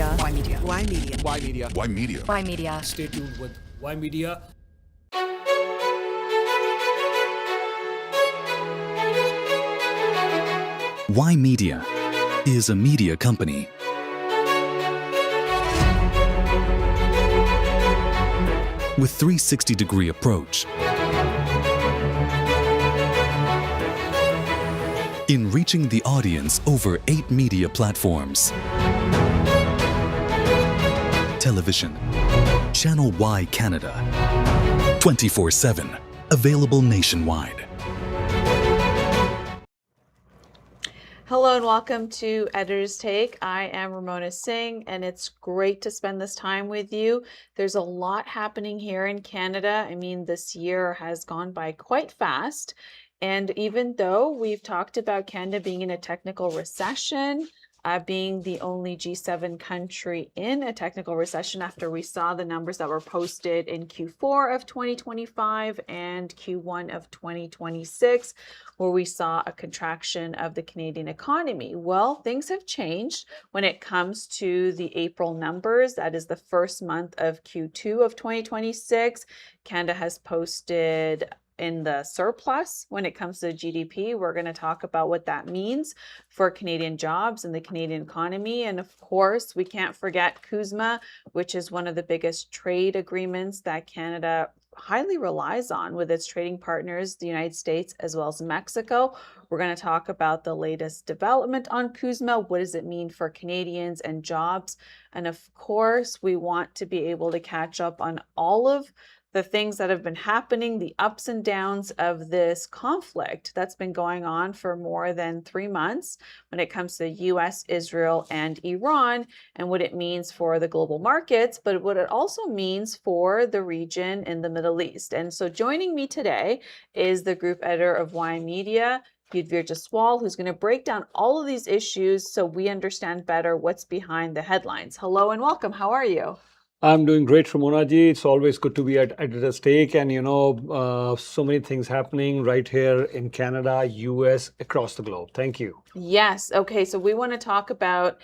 Media. Why Media? Why Media? Why Media? Why Media? Why Media? Stay tuned with Why Media. Why Media is a media company. With 360-degree approach in reaching the audience over 8 media platforms. Television, Channel Y Canada, 24/7, available nationwide. Hello and welcome to Editor's Take. I am Ramona Singh and it's great to spend this time with you. There's a lot happening here in Canada. I mean, this year has gone by quite fast. And even though we've talked about Canada being in a technical recession, being the only G7 country in a technical recession after we saw the numbers that were posted in Q4 of 2025 and Q1 of 2026, where we saw a contraction of the Canadian economy. Well, things have changed when it comes to the April numbers. That is the first month of Q2 of 2026. Canada has posted in the surplus when it comes to GDP. We're going to talk about what that means for Canadian jobs and the Canadian economy. And of course, we can't forget CUSMA, which is one of the biggest trade agreements that Canada highly relies on with its trading partners, the United States as well as Mexico. We're going to talk about the latest development on CUSMA. What does it mean for Canadians and jobs? And of course, we want to be able to catch up on all of the things that have been happening, the ups and downs of this conflict that's been going on for more than 3 months when it comes to US, Israel, and Iran, and what it means for the global markets, but what it also means for the region in the Middle East. And so joining me today is the group editor of Why Media, Yudhvir Jaswal, who's going to break down all of these issues so we understand better what's behind the headlines. Hello and welcome. How are you? I'm doing great, Ramona ji. It's always good to be at Editor's Take, and so many things happening right here in Canada, US, across the globe. Thank you. Yes. Okay. So we want to talk about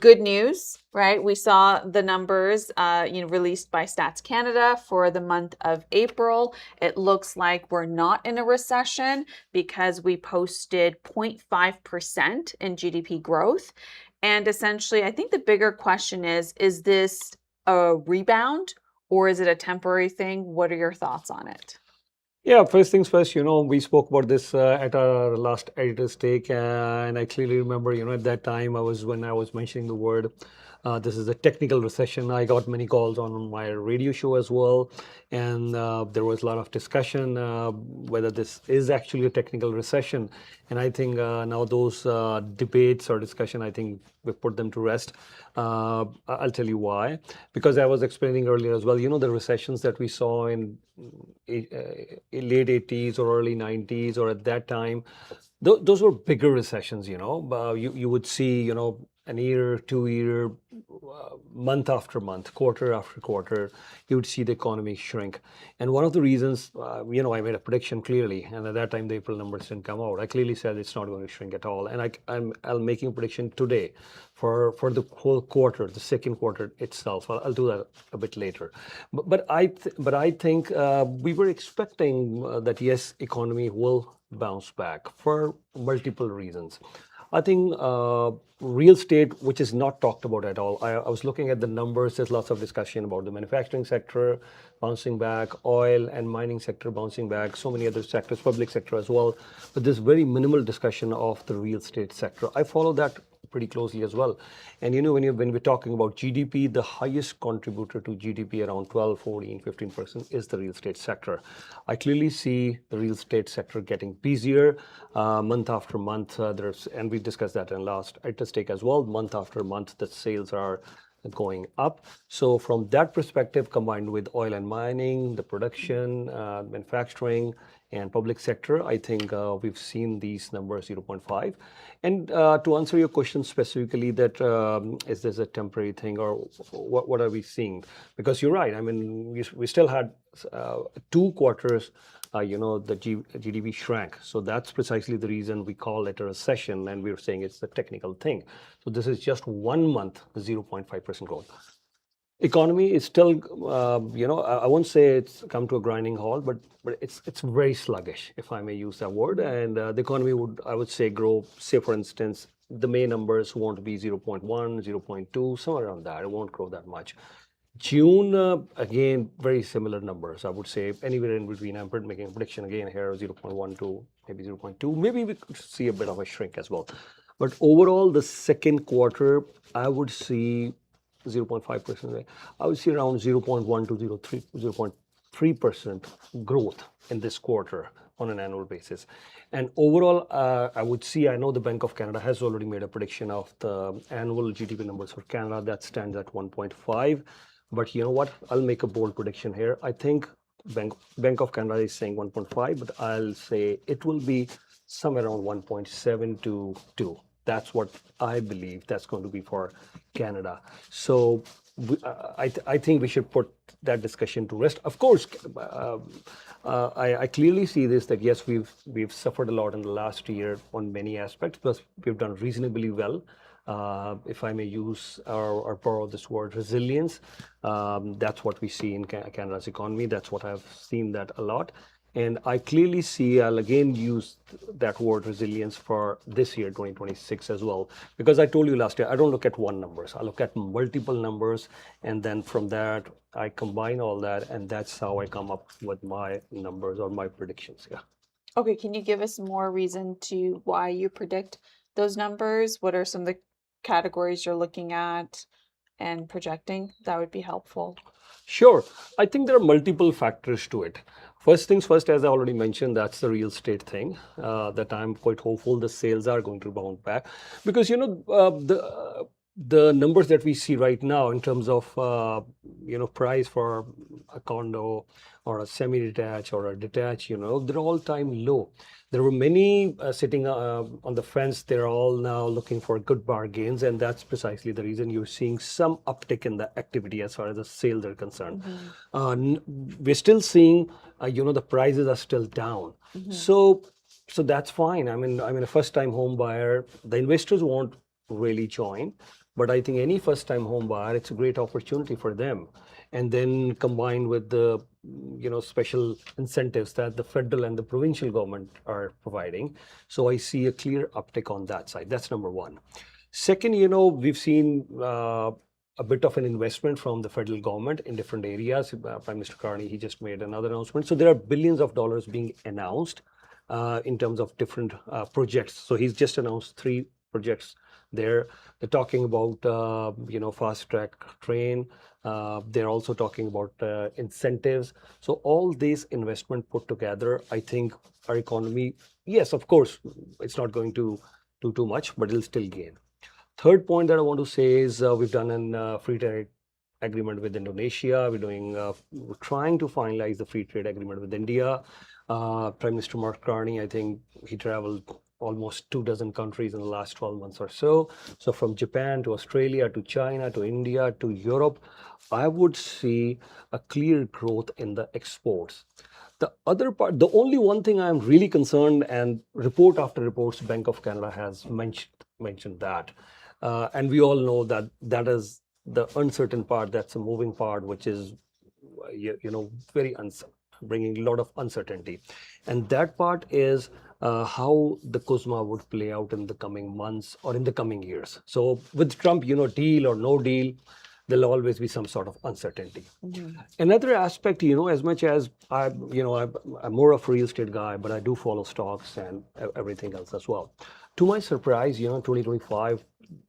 good news, right? We saw the numbers, released by Stats Canada for the month of April. It looks like we're not in a recession because we posted 0.5% in GDP growth. And essentially, I think the bigger question is this a rebound or is it a temporary thing? What are your thoughts on it? Yeah, first things first, we spoke about this at our last Editor's Take, and I clearly remember, at that time when I was mentioning the word, this is a technical recession. I got many calls on my radio show as well, and there was a lot of discussion whether this is actually a technical recession. And I think now those debates or discussion, I think we've put them to rest. I'll tell you why. Because I was explaining earlier as well, the recessions that we saw in late 80s or early 90s or at that time, those were bigger recessions, you would see, an year, 2 year, month after month, quarter after quarter, you would see the economy shrink. And one of the reasons, I made a prediction clearly, and at that time the April numbers didn't come out. I clearly said it's not going to shrink at all. And I'm making a prediction today for the whole quarter, the second quarter itself. I'll do that a bit later. But I think we were expecting that yes, economy will bounce back for multiple reasons. I think real estate, which is not talked about at all. I was looking at the numbers. There's lots of discussion about the manufacturing sector bouncing back, oil and mining sector bouncing back, so many other sectors, public sector as well. But there's very minimal discussion of the real estate sector. I follow that pretty closely as well. And when we're talking about GDP, the highest contributor to GDP, around 12, 14, 15%, is the real estate sector. I clearly see the real estate sector getting busier month after month. And we discussed that in last Editor's Take as well. Month after month, the sales are going up. So from that perspective, combined with oil and mining, the production, manufacturing, and public sector, I think we've seen these numbers 0.5. And to answer your question specifically, that is this a temporary thing or what are we seeing? Because you're right. I mean, we still had 2 quarters the GDP shrank. So that's precisely the reason we call it a recession, and we're saying it's the technical thing. So this is just 1 month, 0.5% growth. Economy is still, I won't say it's come to a grinding halt, but it's very sluggish, if I may use that word. And the economy would, I would say, grow. Say, for instance, the May numbers won't be 0.1, 0.2, somewhere around that. It won't grow that much. June, again, very similar numbers. I would say anywhere in between. I'm making a prediction again here, 0.1 to maybe 0.2. Maybe we could see a bit of a shrink as well. But overall, the second quarter, I would see 0.5%. I would see around 0.1 to 0.3% growth in this quarter on an annual basis. And overall, I would see, I know the Bank of Canada has already made a prediction of the annual GDP numbers for Canada that stands at 1.5. But you know what? I'll make a bold prediction here. I think Bank of Canada is saying 1.5, but I'll say it will be somewhere around 1.7 to 2. That's what I believe that's going to be for Canada. So I think we should put that discussion to rest. Of course, I clearly see this, that yes, we've suffered a lot in the last year on many aspects, but we've done reasonably well. If I may use or borrow this word, resilience. That's what we see in Canada's economy. That's what I've seen that a lot. And I clearly see, I'll again use that word resilience for this year, 2026 as well. Because I told you last year, I don't look at one numbers. I look at multiple numbers. And then from that, I combine all that. And that's how I come up with my numbers or my predictions. Yeah. Okay, can you give us more reason to why you predict those numbers? What are some of the categories you're looking at and projecting? That would be helpful. Sure. I think there are multiple factors to it. First things first, as I already mentioned, that's the real estate thing that I'm quite hopeful the sales are going to bounce back. Because, the numbers that we see right now in terms of, price for a condo or a semi-detached or a detached, they're all time low. There were many sitting on the fence. They're all now looking for good bargains, and that's precisely the reason you're seeing some uptick in the activity as far as the sales are concerned. We're still seeing, the prices are still down. So that's fine. I mean, a first-time home buyer, the investors won't really join, but I think any first-time home buyer, it's a great opportunity for them. And then combined with the special incentives that the federal and the provincial government are providing. So I see a clear uptick on that side. That's number one. Second, we've seen a bit of an investment from the federal government in different areas. Prime Minister Carney, he just made another announcement. So there are billions of dollars being announced in terms of different projects. So he's just announced 3 projects there. They're talking about, fast track train. They're also talking about incentives. So all these investment put together, I think our economy, yes, of course, it's not going to do too much, but it'll still gain. Third point that I want to say is we've done a free trade agreement with Indonesia. We're trying to finalize the free trade agreement with India. Prime Minister Mark Carney, I think he traveled almost 24 countries in the last 12 months or so. So from Japan to Australia to China to India to Europe, I would see a clear growth in the exports. The other part, the only one thing I'm really concerned, and report after reports, Bank of Canada has mentioned that. And we all know that that is the uncertain part, that's a moving part, which is, very uncertain, bringing a lot of uncertainty. And that part is how the CUSMA would play out in the coming months or in the coming years. So with Trump, deal or no deal, there'll always be some sort of uncertainty. Another aspect, as much as I'm more of a real estate guy, but I do follow stocks and everything else as well. To my surprise, 2025,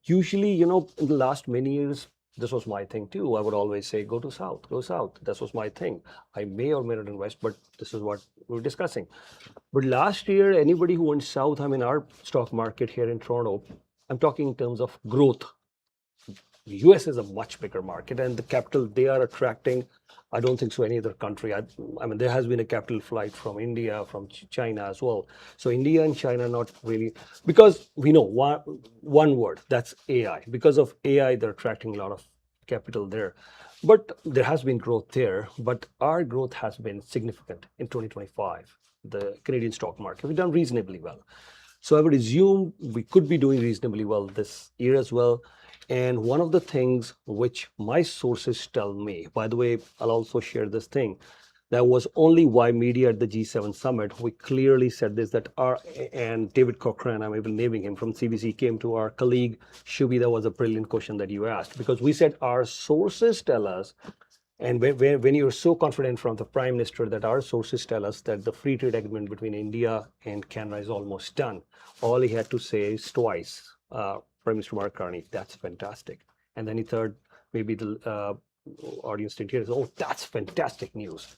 usually, in the last many years, this was my thing too. I would always say, go south. This was my thing. I may or may not invest, but this is what we're discussing. But last year, anybody who went south, our stock market here in Toronto, I'm talking in terms of growth. The US is a much bigger market, and the capital they are attracting, I don't think so any other country. I mean, there has been a capital flight from India, from China as well. So India and China not really, because we know one word, that's AI. Because of AI, they're attracting a lot of capital there. But there has been growth there, but our growth has been significant in 2025. The Canadian stock market, we've done reasonably well. So I would assume we could be doing reasonably well this year as well. And one of the things which my sources tell me, by the way, I'll also share this thing. That was only why media at the G7 summit, we clearly said this that our, and David Cochran, I'm even naming him from CBC, came to our colleague Shubi. That was a brilliant question that you asked, because we said our sources tell us, and when you're so confident from the Prime Minister that our sources tell us that the free trade agreement between India and Canada is almost done, all he had to say is twice, Prime Minister Mark Carney, that's fantastic. And then he third, maybe the audience didn't hear, oh, that's fantastic news.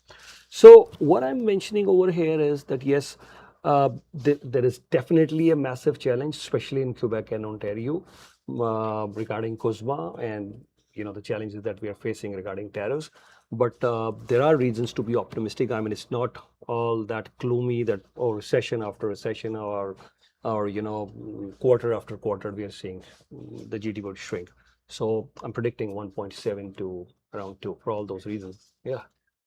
So what I'm mentioning over here is that yes, there is definitely a massive challenge, especially in Quebec and Ontario, regarding CUSMA and the challenges that we are facing regarding tariffs. But there are reasons to be optimistic. I mean, it's not all that gloomy that recession after recession or quarter after quarter we are seeing the GDP would shrink. So I'm predicting 1.7 to around 2 for all those reasons. Yeah.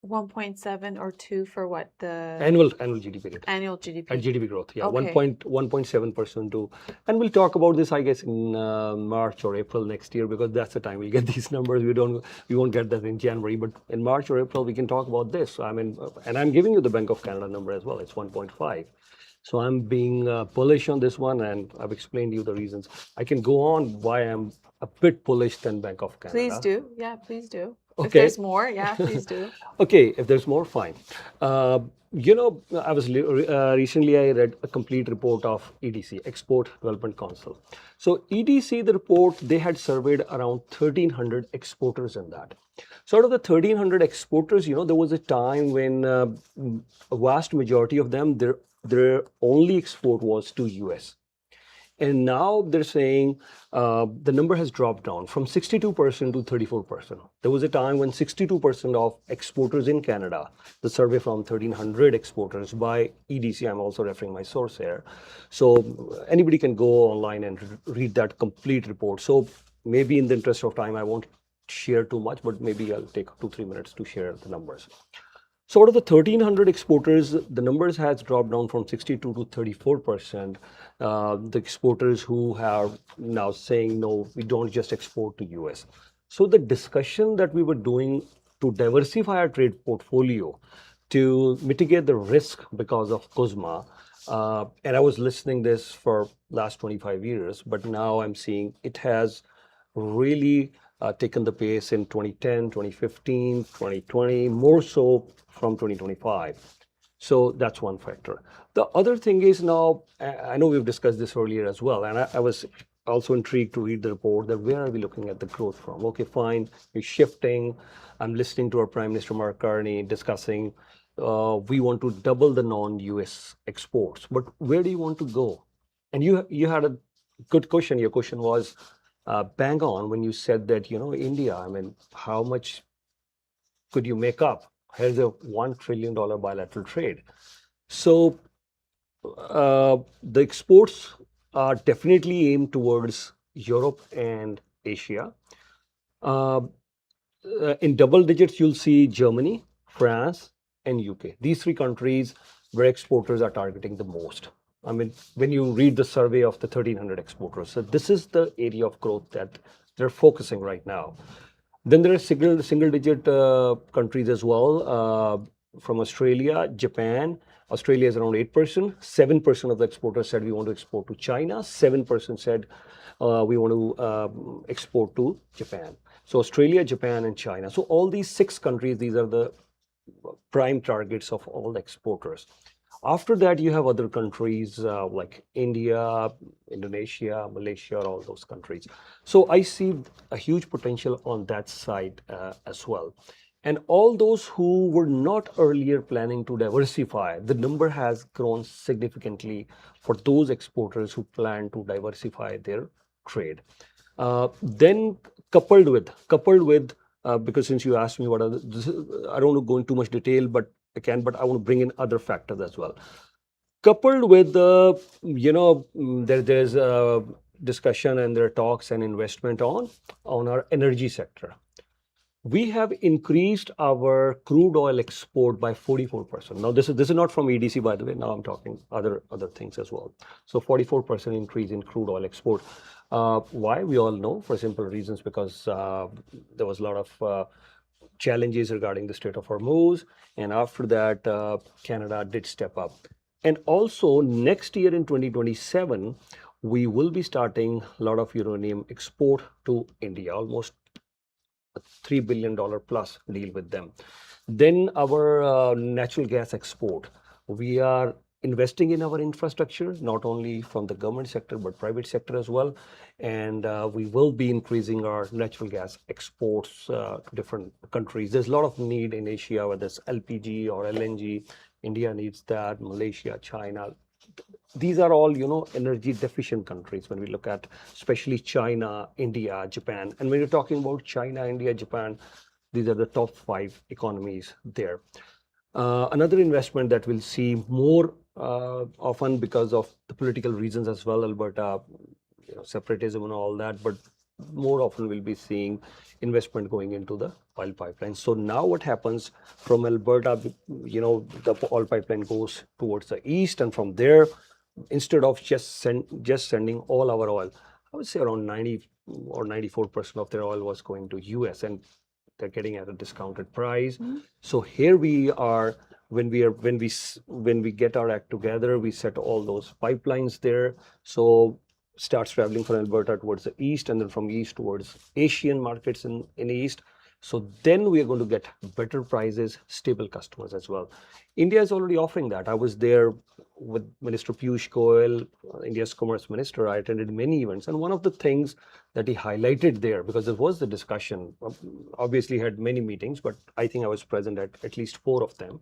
1.7 or 2 for what? The Annual GDP rate. annual GDP. At GDP growth, yeah, Okay. 1.7% to, and we'll talk about this, I guess, in March or April next year, because that's the time we'll get these numbers. We won't get that in January, but in March or April we can talk about this. I mean, and I'm giving you the Bank of Canada number as well. It's 1.5. So I'm being bullish on this one, and I've explained to you the reasons. I can go on why I'm a bit bullish than Bank of Canada. Please do. Yeah, please do. If Okay. there's more, yeah, please do. Okay, if there's more, fine. I was recently I read a complete report of EDC, Export Development Council. So EDC, the report, they had surveyed around 1,300 exporters in that. So out of the 1,300 exporters, there was a time when a vast majority of them, their only export was to US. And now they're saying the number has dropped down from 62% to 34%. There was a time when 62% of exporters in Canada, the survey from 1,300 exporters by EDC, I'm also referring my source here. So anybody can go online and read that complete report. So maybe in the interest of time, I won't share too much, but maybe I'll take 2-3 minutes to share the numbers. So out of the 1,300 exporters, the numbers has dropped down from 62 to 34%. The exporters who have now saying, no, we don't just export to US. So the discussion that we were doing to diversify our trade portfolio, to mitigate the risk because of CUSMA, and I was listening this for last 25 years, but now I'm seeing it has really taken the pace in 2010, 2015, 2020, more so from 2025. So that's one factor. The other thing is now, I know we've discussed this earlier as well, and I was also intrigued to read the report that where are we looking at the growth from? Okay, fine, we're shifting. I'm listening to our Prime Minister Mark Carney discussing we want to double the non-US exports, but where do you want to go? And you had a good question. Your question was bang on when you said that, India, I mean, how much could you make up? Here's a $1 trillion bilateral trade. So the exports are definitely aimed towards Europe and Asia. In double digits, you'll see Germany, France, and UK. These three countries where exporters are targeting the most. I mean, when you read the survey of the 1,300 exporters, so this is the area of growth that they're focusing right now. Then there are single-digit countries as well, from Australia, Japan. Australia is around 8%. 7% of the exporters said we want to export to China. 7% said we want to export to Japan. So Australia, Japan, and China. So all these 6 countries, these are the prime targets of all the exporters. After that, you have other countries like India, Indonesia, Malaysia, all those countries. So I see a huge potential on that side as well. And all those who were not earlier planning to diversify, the number has grown significantly for those exporters who plan to diversify their trade. Then coupled with, because since you asked me what are I don't want to go into too much detail, but but I want to bring in other factors as well. Coupled with there's a discussion and there are talks and investment on our energy sector. we have increased our crude oil export by 44%. Now, this is not from EDC, by the way. Now I'm talking other things as well. So 44% increase in crude oil export. Why? We all know, for simple reasons, because there was a lot of challenges regarding the Strait of Hormuz, and after that, Canada did step up. And also, next year in 2027, we will be starting a lot of uranium export to India, almost $3 billion plus deal with them. Then our natural gas export. We are investing in our infrastructure, not only from the government sector, but private sector as well. And we will be increasing our natural gas exports to different countries. There's a lot of need in Asia, whether it's LPG or LNG. India needs that, Malaysia, China. These are all, energy deficient countries when we look at especially China, India, Japan. And when you're talking about China, India, Japan, these are the top 5 economies there. Another investment that we'll see more often because of the political reasons as well, Alberta, separatism and all that, but more often we'll be seeing investment going into the oil pipeline. So now what happens from Alberta, the oil pipeline goes towards the east, and from there, instead of just sending all our oil, I would say around 90 or 94% of their oil was going to US, and they're getting at a discounted price. So here we are, when we get our act together, we set all those pipelines there. So starts traveling from Alberta towards the east, and then from east towards Asian markets in east. So then we are going to get better prices, stable customers as well. India is already offering that. I was there with Minister Piyush Goyal, India's Commerce Minister. I attended many events, and one of the things that he highlighted there, because there was the discussion, obviously had many meetings, but I think I was present at least 4 of them.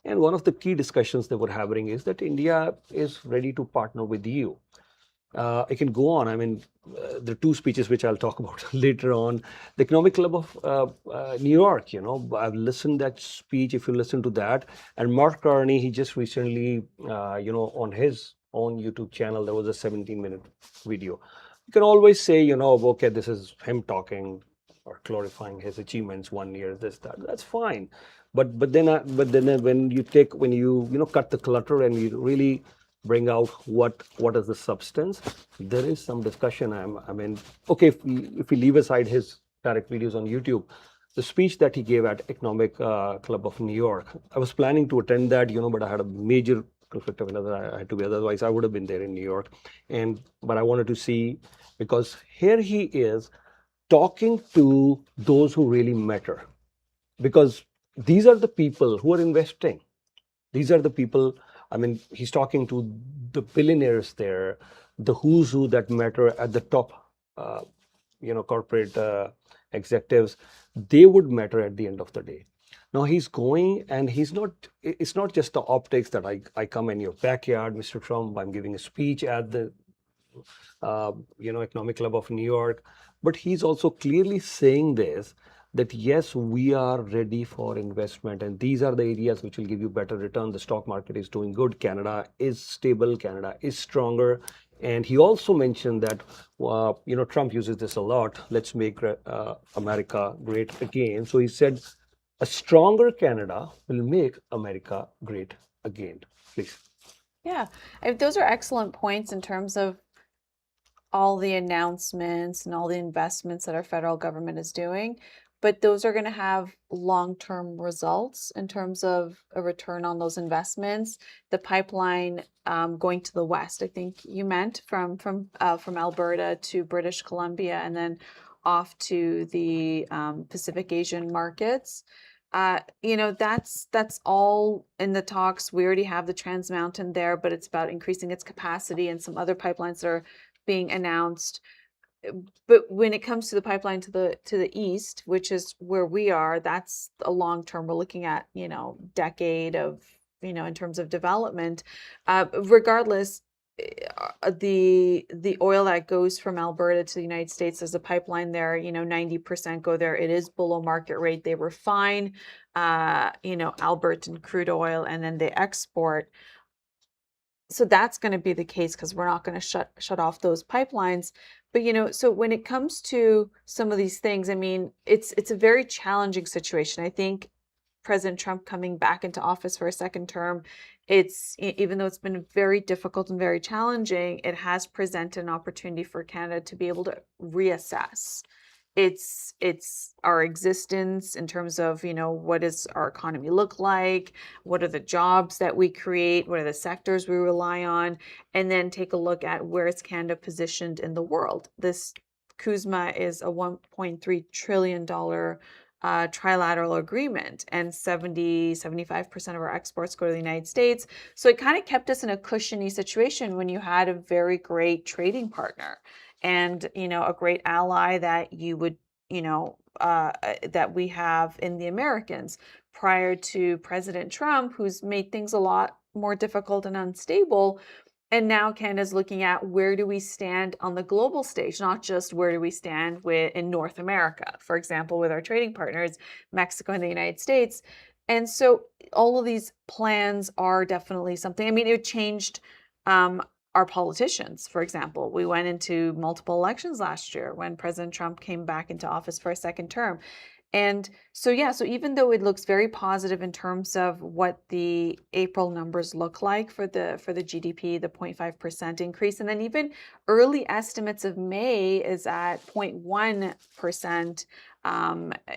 And one of the key discussions they were having is that India is ready to partner with you. I can go on. I mean, there are 2 speeches which I'll talk about later on. The Economic Club of New York, I've listened that speech. If you listen to that, and Mark Carney, he just recently, on his own YouTube channel, there was a 17-minute video. You can always say, okay, this is him talking or glorifying his achievements, 1 year, this, that. That's fine. But then when you cut the clutter and you really bring out what is the substance, there is some discussion. I mean, okay, if we leave aside his direct videos on YouTube, the speech that he gave at Economic Club of New York, I was planning to attend that, but I had a major conflict of another. I had to be, otherwise I would have been there in New York. But I wanted to see, because here he is talking to those who really matter, because these are the people who are investing. These are the people, I mean, he's talking to the billionaires there, the who's who that matter at the top, corporate executives. They would matter at the end of the day. Now he's going, and it's not just the optics that I come in your backyard, Mr. Trump, I'm giving a speech at the Economic Club of New York. But he's also clearly saying this, that yes, we are ready for investment, and these are the areas which will give you better return. The stock market is doing good. Canada is stable. Canada is stronger. And he also mentioned that, Trump uses this a lot. Let's make America great again. So he said, a stronger Canada will make America great again. Please. Yeah, those are excellent points in terms of all the announcements and all the investments that our federal government is doing. But those are going to have long-term results in terms of a return on those investments. The pipeline going to the west, I think you meant from Alberta to British Columbia, and then off to the Pacific Asian markets. That's all in the talks. We already have the Trans Mountain there, but it's about increasing its capacity, and some other pipelines that are being announced. But when it comes to the pipeline to the east, which is where we are, that's a long term. We're looking at, decade of, in terms of development. Regardless, the oil that goes from Alberta to the United States, there's a pipeline there, 90% go there. It is below market rate. They refine, Albertan crude oil, and then they export. So that's going to be the case, because we're not going to shut off those pipelines. But so when it comes to some of these things, I mean, it's a very challenging situation. I think President Trump coming back into office for a second term, even though it's been very difficult and very challenging, it has presented an opportunity for Canada to be able to reassess it's our existence in terms of what does our economy look like, what are the jobs that we create, what are the sectors we rely on, and then take a look at where is Canada positioned in the world. This CUSMA is a $1.3 trillion trilateral agreement, and 75% of our exports go to the United States. So it kind of kept us in a cushiony situation when you had a very great trading partner and a great ally that you would that we have in the Americans prior to President Trump, who's made things a lot more difficult and unstable. And now Canada's looking at where do we stand on the global stage, not just where do we stand in North America, for example, with our trading partners, Mexico and the United States. And so all of these plans are definitely something. I mean, it changed our politicians, for example. We went into multiple elections last year when President Trump came back into office for a second term. And so, yeah, so even though it looks very positive in terms of what the April numbers look like for the GDP, the 0.5% increase, and then even early estimates of May is at 0.1%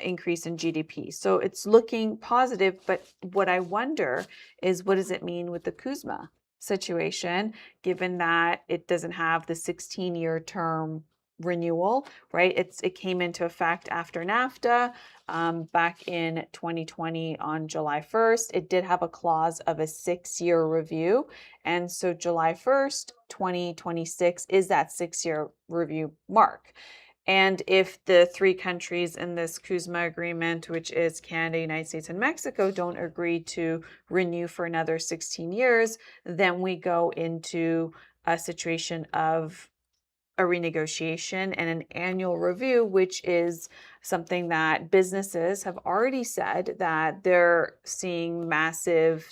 increase in GDP. So it's looking positive, but what I wonder is what does it mean with the CUSMA situation, given that it doesn't have the 16-year term renewal, right? It came into effect after NAFTA back in 2020 on July 1st. It did have a clause of a 6-year review. And so July 1st, 2026 is that 6-year review mark. And if the three countries in this CUSMA agreement, which is Canada, United States, and Mexico, don't agree to renew for another 16 years, then we go into a situation of a renegotiation and an annual review, which is something that businesses have already said that they're seeing massive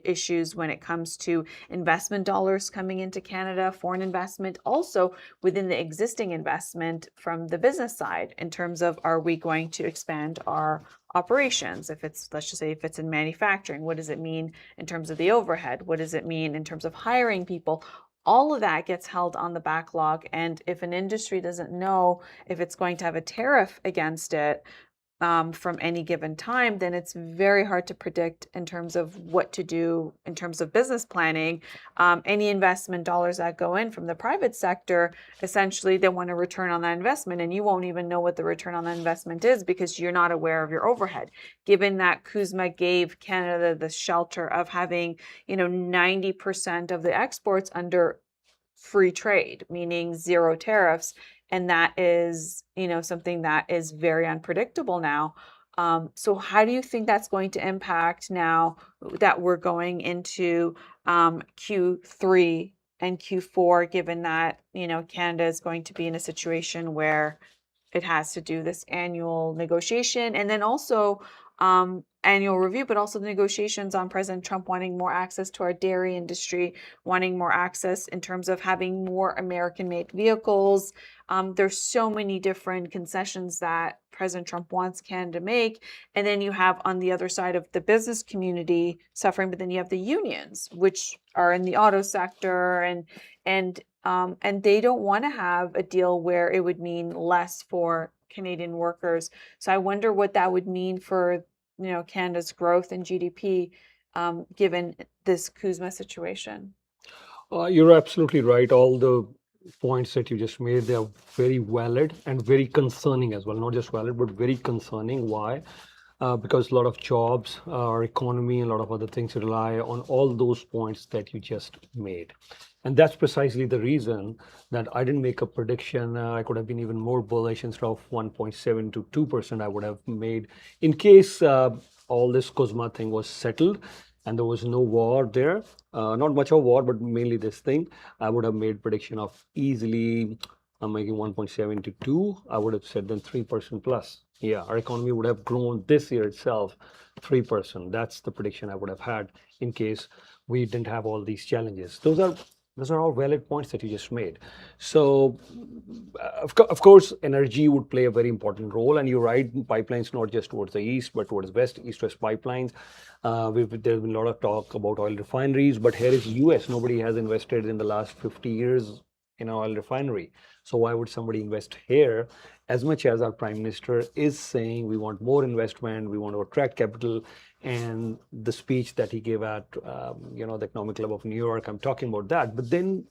issues when it comes to investment dollars coming into Canada, foreign investment, also within the existing investment from the business side in terms of are we going to expand our operations? If it's, let's just say, if it's in manufacturing, what does it mean in terms of the overhead? What does it mean in terms of hiring people? All of that gets held on the backlog. And if an industry doesn't know if it's going to have a tariff against it from any given time, then it's very hard to predict in terms of what to do in terms of business planning. Any investment dollars that go in from the private sector, essentially they want a return on that investment, and you won't even know what the return on that investment is because you're not aware of your overhead. Given that CUSMA gave Canada the shelter of having 90% of the exports under free trade, meaning zero tariffs, and that is something that is very unpredictable now. So how do you think that's going to impact now that we're going into Q3 and Q4, given that Canada is going to be in a situation where it has to do this annual negotiation and then also annual review, but also the negotiations on President Trump wanting more access to our dairy industry, wanting more access in terms of having more American-made vehicles. There's so many different concessions that President Trump wants Canada to make. And then you have on the other side of the business community suffering, but then you have the unions, which are in the auto sector and they don't want to have a deal where it would mean less for Canadian workers. So I wonder what that would mean for Canada's growth and GDP, given this CUSMA situation. You're absolutely right. All the points that you just made, they are very valid and very concerning as well. Not just valid, but very concerning. Why? Because a lot of jobs, our economy, and a lot of other things rely on all those points that you just made. And that's precisely the reason that I didn't make a prediction. I could have been even more bullish. Instead of 1.7 to 2%, I would have made, in case all this CUSMA thing was settled and there was no war there, not much of war, but mainly this thing, I would have made prediction of easily I'm making 1.7 to 2. I would have said then 3% plus. Yeah, our economy would have grown this year itself 3%. That's the prediction I would have had in case we didn't have all these challenges. Those are Those are all valid points that you just made. So, of course, energy would play a very important role. And you're right, pipelines not just towards the east, but towards west, east-west pipelines. There's been a lot of talk about oil refineries, but here is US. Nobody has invested in the last 50 years in an oil refinery. So why would somebody invest here? As much as our prime minister is saying we want more investment, we want to attract capital, and the speech that he gave at the Economic Club of New York, I'm talking about that. But then,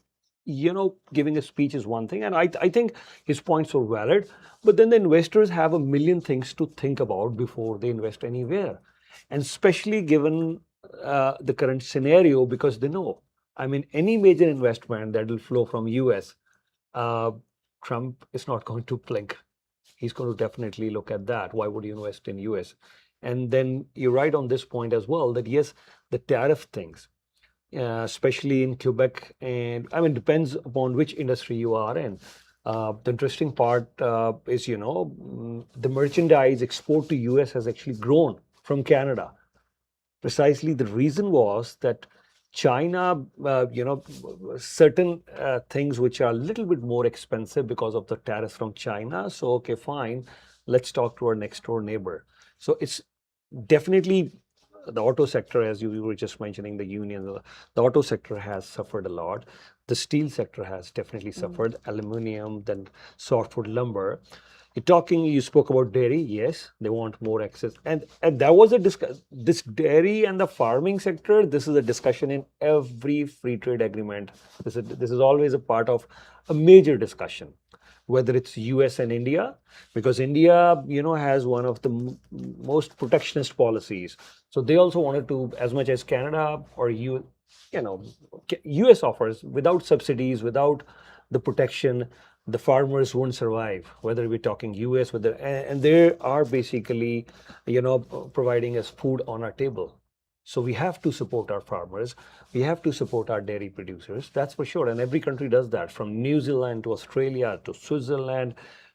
giving a speech is one thing, and I think his points are valid. But then the investors have a million things to think about before they invest anywhere, and especially given the current scenario, because they know, I mean, any major investment that will flow from US, uh, Trump is not going to blink. He's going to definitely look at that. Why would you invest in US? And then you're right on this point as well, that yes, the tariff things, especially in Quebec, and I mean, depends upon which industry you are in. The interesting part is, the merchandise export to US has actually grown from Canada. Precisely the reason was that China, certain things which are a little bit more expensive because of the tariffs from China. So, okay, fine, let's talk to our next door neighbor. So it's definitely the auto sector, as you were just mentioning, the unions, the auto sector has suffered a lot. The steel sector has definitely suffered, aluminum, then softwood lumber. You spoke about dairy. Yes, they want more access, and that was a discuss. This dairy and the farming sector. This is a discussion in every free trade agreement. This is always a part of a major discussion, whether it's US and India, because India, has one of the most protectionist policies. So they also wanted to, as much as Canada or US offers, without subsidies, without the protection, the farmers won't survive. Whether we're talking US, and they are basically, providing us food on our table. So we have to support our farmers. We have to support our dairy producers. That's for sure. And every country does that, from New Zealand to Australia to Switzerland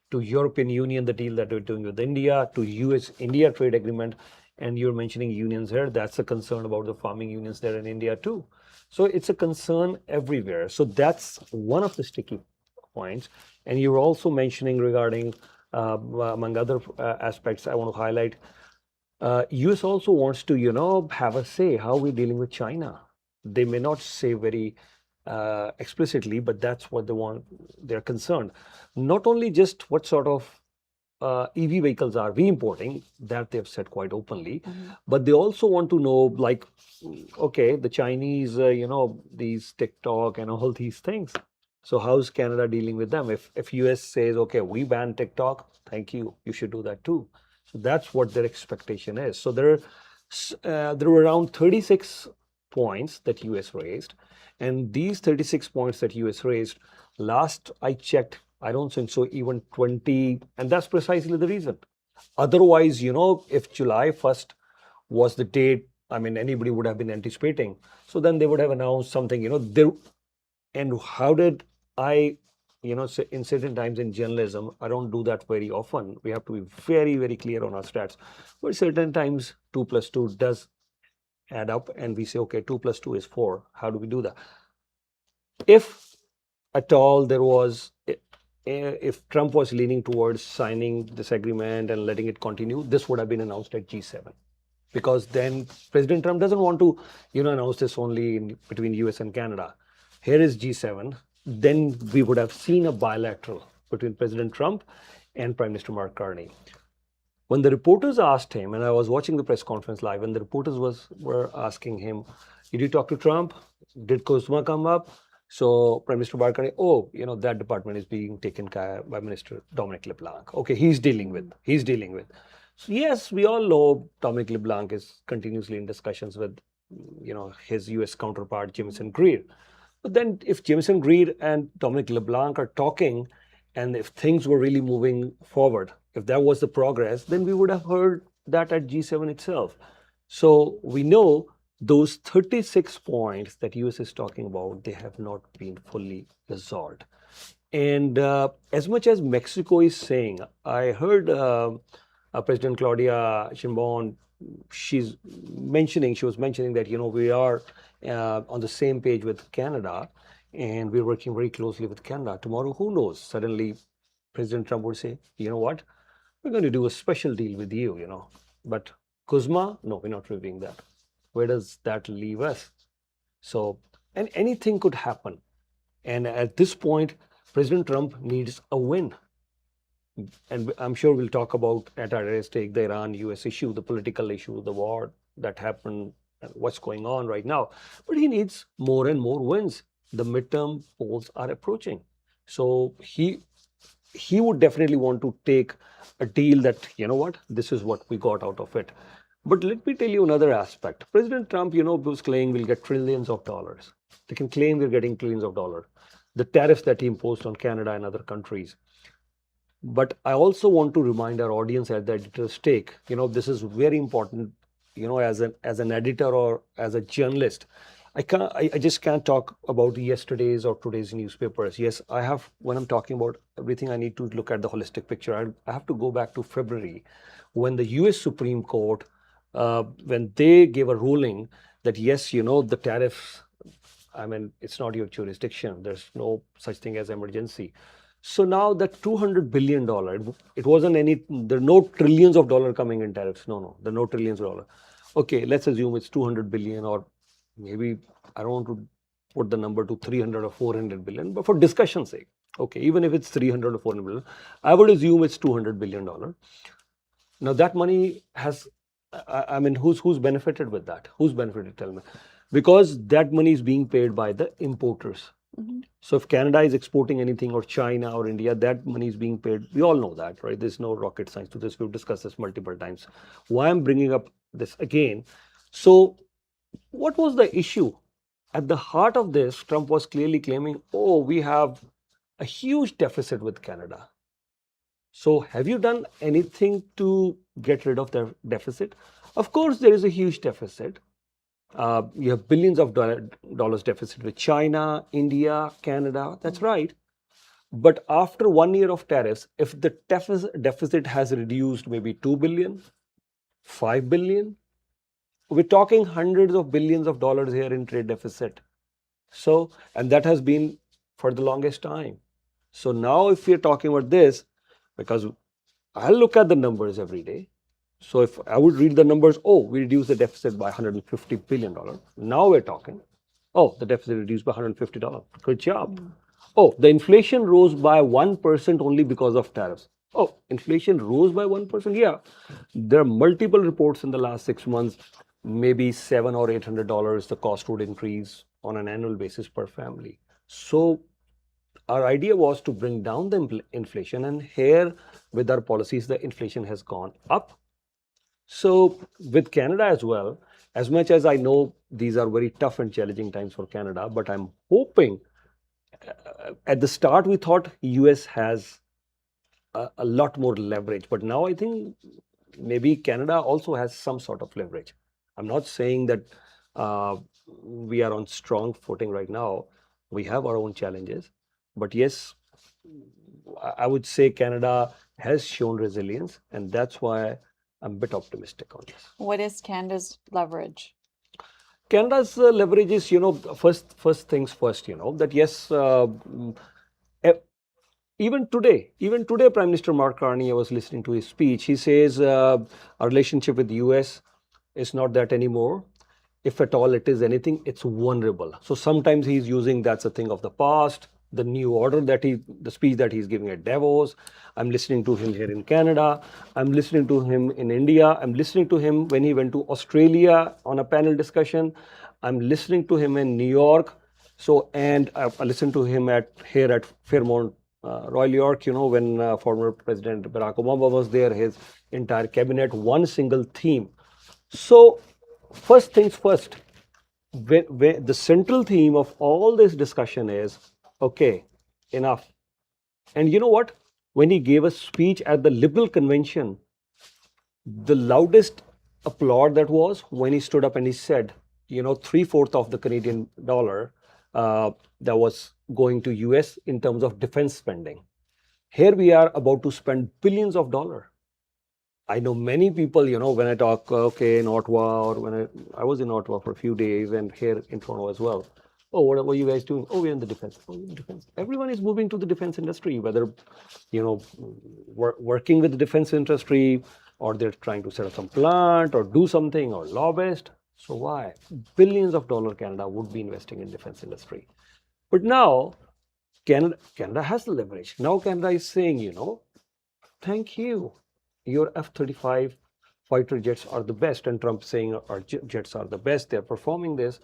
to European Union, the deal that we're doing with India, to US-India trade agreement. And you're mentioning unions here. That's a concern about the farming unions there in India too. So it's a concern everywhere. So that's one of the sticky points. And you're also mentioning regarding, among other aspects, I want to highlight, US also wants to, have a say how we're dealing with China. They may not say very explicitly, but that's what they want. They're concerned. Not only just what sort of EV vehicles are we importing, that they've said quite openly, but they also want to know, like, okay, the Chinese, these TikTok and all these things. So how's Canada dealing with them? If US says, okay, we ban TikTok, thank you, you should do that too. So that's what their expectation is. So there were around 36 points that US raised, and these 36 points that US raised, last I checked, I don't think so, even 20, and that's precisely the reason. Otherwise, if July 1st was the date, I mean, anybody would have been anticipating. So then they would have announced something, and how did I, say in certain times in journalism, I don't do that very often. We have to be very, very clear on our stats. But certain times 2 plus 2 does add up, and we say, okay, 2 plus 2 is 4. How do we do that? If at all there was, if Trump was leaning towards signing this agreement and letting it continue, this would have been announced at G7. Because then President Trump doesn't want to, announce this only between US and Canada. Here is G7. Then we would have seen a bilateral between President Trump and Prime Minister Mark Carney. When the reporters asked him, and I was watching the press conference live, and the reporters were asking him, did you talk to Trump? Did COSMA come up? So Prime Minister Mark Carney, that department is being taken care by Minister Dominic LeBlanc. Okay, he's dealing with. So yes, we all know Dominic LeBlanc is continuously in discussions with, his US counterpart, Jameson Greer. But then if Jameson Greer and Dominic LeBlanc are talking, and if things were really moving forward, if that was the progress, then we would have heard that at G7 itself. So we know those 36 points that US is talking about, they have not been fully resolved. And as much as Mexico is saying, I heard President Claudia Sheinbaum, she was mentioning that, we are on the same page with Canada. and we're working very closely with Canada. Tomorrow, who knows? Suddenly, President Trump would say, you know what? We're going to do a special deal with you, But Kuzma, no, we're not reviewing that. Where does that leave us? So, and anything could happen. And at this point, President Trump needs a win. And I'm sure we'll talk about at our stake the Iran-US issue, the political issue, the war that happened, and what's going on right now. But he needs more and more wins. The midterm polls are approaching. So he would definitely want to take a deal that, you know what, this is what we got out of it. But let me tell you another aspect. President Trump, was claiming we'll get trillions of dollars. They can claim we're getting trillions of dollars. The tariffs that he imposed on Canada and other countries. But I also want to remind our audience at the editor's stake, this is very important, as an editor or as a journalist. I just can't talk about yesterday's or today's newspapers. Yes, when I'm talking about everything, I need to look at the holistic picture. I have to go back to February when the US Supreme Court, when they gave a ruling that yes, the tariffs, I mean, it's not your jurisdiction. There's no such thing as emergency. So now that $200 billion, it wasn't there are no trillions of dollars coming in tariffs. No, there are no trillions of dollars. Okay, let's assume it's 200 billion, or maybe I don't want to put the number to 300 or 400 billion, but for discussion's sake, okay, even if it's 300 or 400 billion, I would assume it's $200 billion. Now that money has, I mean, who's benefited with that? Who's benefited? Tell me. Because that money is being paid by the importers. So if Canada is exporting anything, or China or India, that money is being paid. We all know that, right? There's no rocket science to this. We've discussed this multiple times. Why I'm bringing up this again? So what was the issue? At the heart of this, Trump was clearly claiming, oh, we have a huge deficit with Canada. So have you done anything to get rid of the deficit? Of course, there is a huge deficit. You have billions of dollars deficit with China, India, Canada. That's right. But after 1 year of tariffs, if the deficit has reduced maybe 2 billion, 5 billion, we're talking hundreds of billions of dollars here in trade deficit. So, and that has been for the longest time. So now if we're talking about this, because I'll look at the numbers every day. So if I would read the numbers, oh, we reduced the deficit by $150 billion. Now we're talking, oh, the deficit reduced by $150. Good job. Oh, the inflation rose by 1% only because of tariffs. Oh, inflation rose by 1%? Yeah. There are multiple reports in the last 6 months, maybe $700 or $800 the cost would increase on an annual basis per family. So our idea was to bring down the inflation, and here with our policies, the inflation has gone up. So with Canada as well, as much as I know these are very tough and challenging times for Canada, but I'm hoping at the start we thought US has a lot more leverage, but now I think maybe Canada also has some sort of leverage. I'm not saying that we are on strong footing right now. We have our own challenges, but yes, I would say Canada has shown resilience, and that's why I'm a bit optimistic on this. What is Canada's leverage? Canada's leverage is, first things first, that yes, even today, Prime Minister Mark Carney, I was listening to his speech, he says our relationship with the US is not that anymore. If at all it is anything, it's vulnerable. So sometimes he's using that's a thing of the past, the new order the speech that he's giving at Davos. I'm listening to him here in Canada. I'm listening to him in India. I'm listening to him when he went to Australia on a panel discussion. I'm listening to him in New York. So, and I listened to him here at Fairmont Royal York, when former President Barack Obama was there, his entire cabinet, one single theme. So, first things first, the central theme of all this discussion is, okay, enough. And you know what? When he gave a speech at the Liberal Convention, the loudest applaud that was when he stood up and he said, 3/4 of the Canadian dollar that was going to US in terms of defense spending. Here we are about to spend billions of dollars. I know many people, when I talk, okay, in Ottawa, or when I was in Ottawa for a few days and here in Toronto as well, Oh, what are you guys doing? Oh, we're in the defense. Oh, we're in defense. Everyone is moving to the defense industry, whether, working with the defense industry, or they're trying to set up some plant or do something or lobbyist. So why? Billions of dollars Canada would be investing in defense industry. But now Canada has the leverage. Now Canada is saying, thank you. Your F-35 fighter jets are the best. And Trump saying our jets are the best. They're performing this.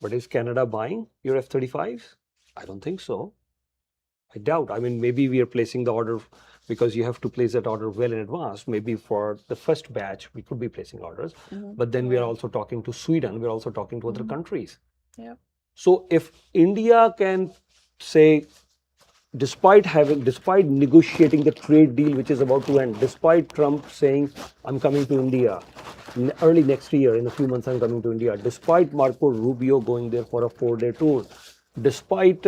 But is Canada buying your F-35s? I don't think so. I doubt. I mean, maybe we are placing the order because you have to place that order well in advance. Maybe for the first batch, we could be placing orders. But then we are also talking to Sweden. We're also talking to other countries. Yep. So if India can say, despite negotiating the trade deal which is about to end, despite Trump saying, I'm coming to India early next year, in a few months I'm coming to India, despite Marco Rubio going there for a 4-day tour, despite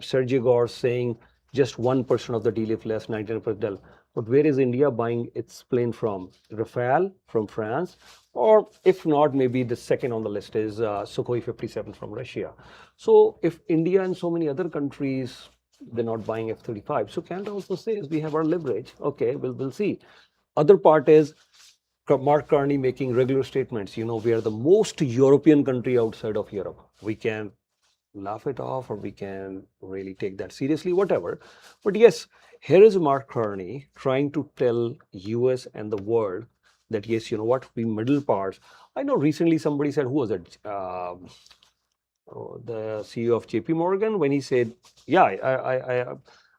Sergey Gore saying just 1% of the deal if less, 99%. But where is India buying its plane from? Rafale from France, or if not, maybe the second on the list is Sukhoi 57 from Russia. So if India and so many other countries, they're not buying F-35. So Canada also says we have our leverage. Okay, we'll see. Other part is Mark Carney making regular statements. We are the most European country outside of Europe. We can laugh it off or we can really take that seriously, whatever. But yes, here is Mark Carney trying to tell US and the world that yes, you know what, we middle parts. I know recently somebody said, who was it? The CEO of JP Morgan, when he said, yeah,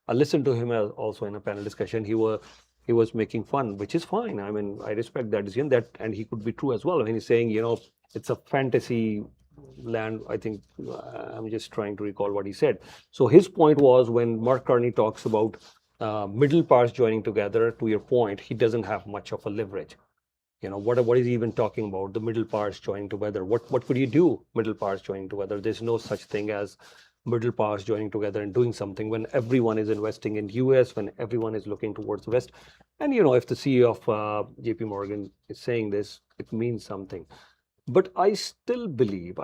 I listened to him also in a panel discussion. He was making fun, which is fine. I mean, I respect that decision, and he could be true as well. When he's saying, it's a fantasy land. I think I'm just trying to recall what he said. So his point was, when Mark Carney talks about middle parts joining together, to your point, he doesn't have much of a leverage. What is he even talking about? The middle parts joining together. What could you do? Middle parts joining together. There's no such thing as middle parts joining together and doing something when everyone is investing in US, when everyone is looking towards the West. And if the CEO of JP Morgan is saying this, it means something. But I still believe,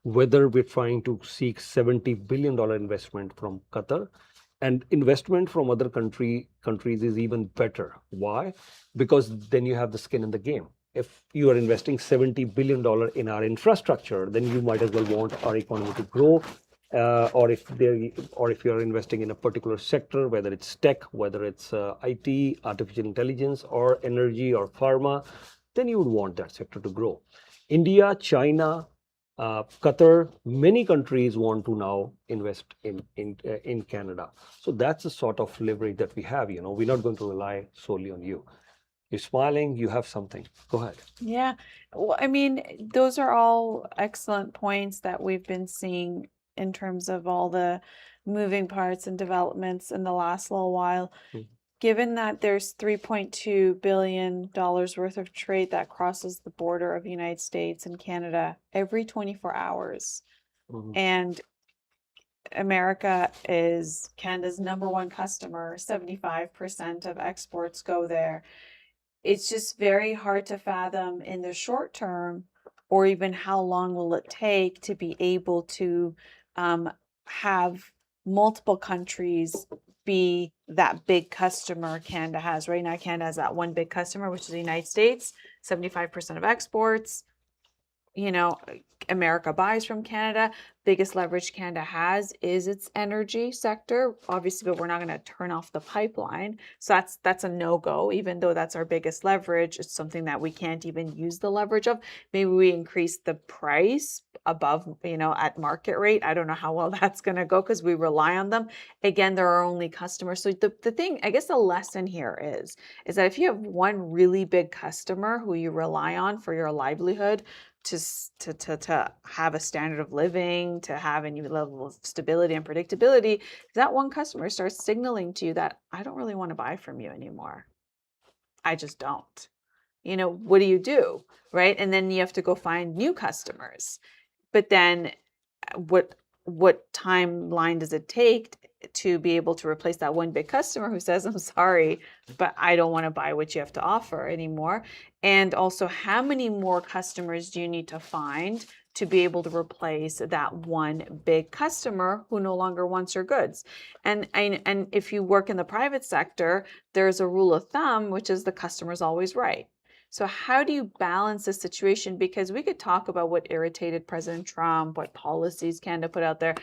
whether we're trying to seek $70 billion investment from Qatar, and investment from other countries is even better. Why? Because then you have the skin in the game. If you are investing $70 billion in our infrastructure, then you might as well want our economy to grow. Or if you're investing in a particular sector, whether it's tech, whether it's IT, artificial intelligence, or energy or pharma, then you would want that sector to grow. India, China, Qatar, many countries want to now invest in Canada. So that's the sort of leverage that we have. We're not going to rely solely on you. You're smiling, you have something. Go ahead. Yeah. Well, I mean, those are all excellent points that we've been seeing in terms of all the moving parts and developments in the last little while. Given that there's $3.2 billion worth of trade that crosses the border of the United States and Canada every 24 hours, and America is Canada's #1 customer, 75% of exports go there. It's just very hard to fathom in the short term, or even how long will it take to be able to have multiple countries be that big customer Canada has. Right now, Canada has that one big customer, which is the United States, 75% of exports. America buys from Canada. Biggest leverage Canada has is its energy sector, obviously, but we're not going to turn off the pipeline. So that's a no-go, even though that's our biggest leverage. It's something that we can't even use the leverage of. Maybe we increase the price above, at market rate. I don't know how well that's going to go because we rely on them. Again, they're our only customers. So the thing, I guess the lesson here is that if you have one really big customer who you rely on for your livelihood, to have a standard of living, to have a new level of stability and predictability, that one customer starts signaling to you that I don't really want to buy from you anymore. I just don't. What do? Right? And then you have to go find new customers. But then what timeline does it take to be able to replace that one big customer who says, I'm sorry, but I don't want to buy what you have to offer anymore? And also, how many more customers do you need to find to be able to replace that one big customer who no longer wants your goods. And if you work in the private sector, there's a rule of thumb, which is the customer's always right. So how do you balance this situation? Because we could talk about what irritated President Trump, what policies Canada put out there,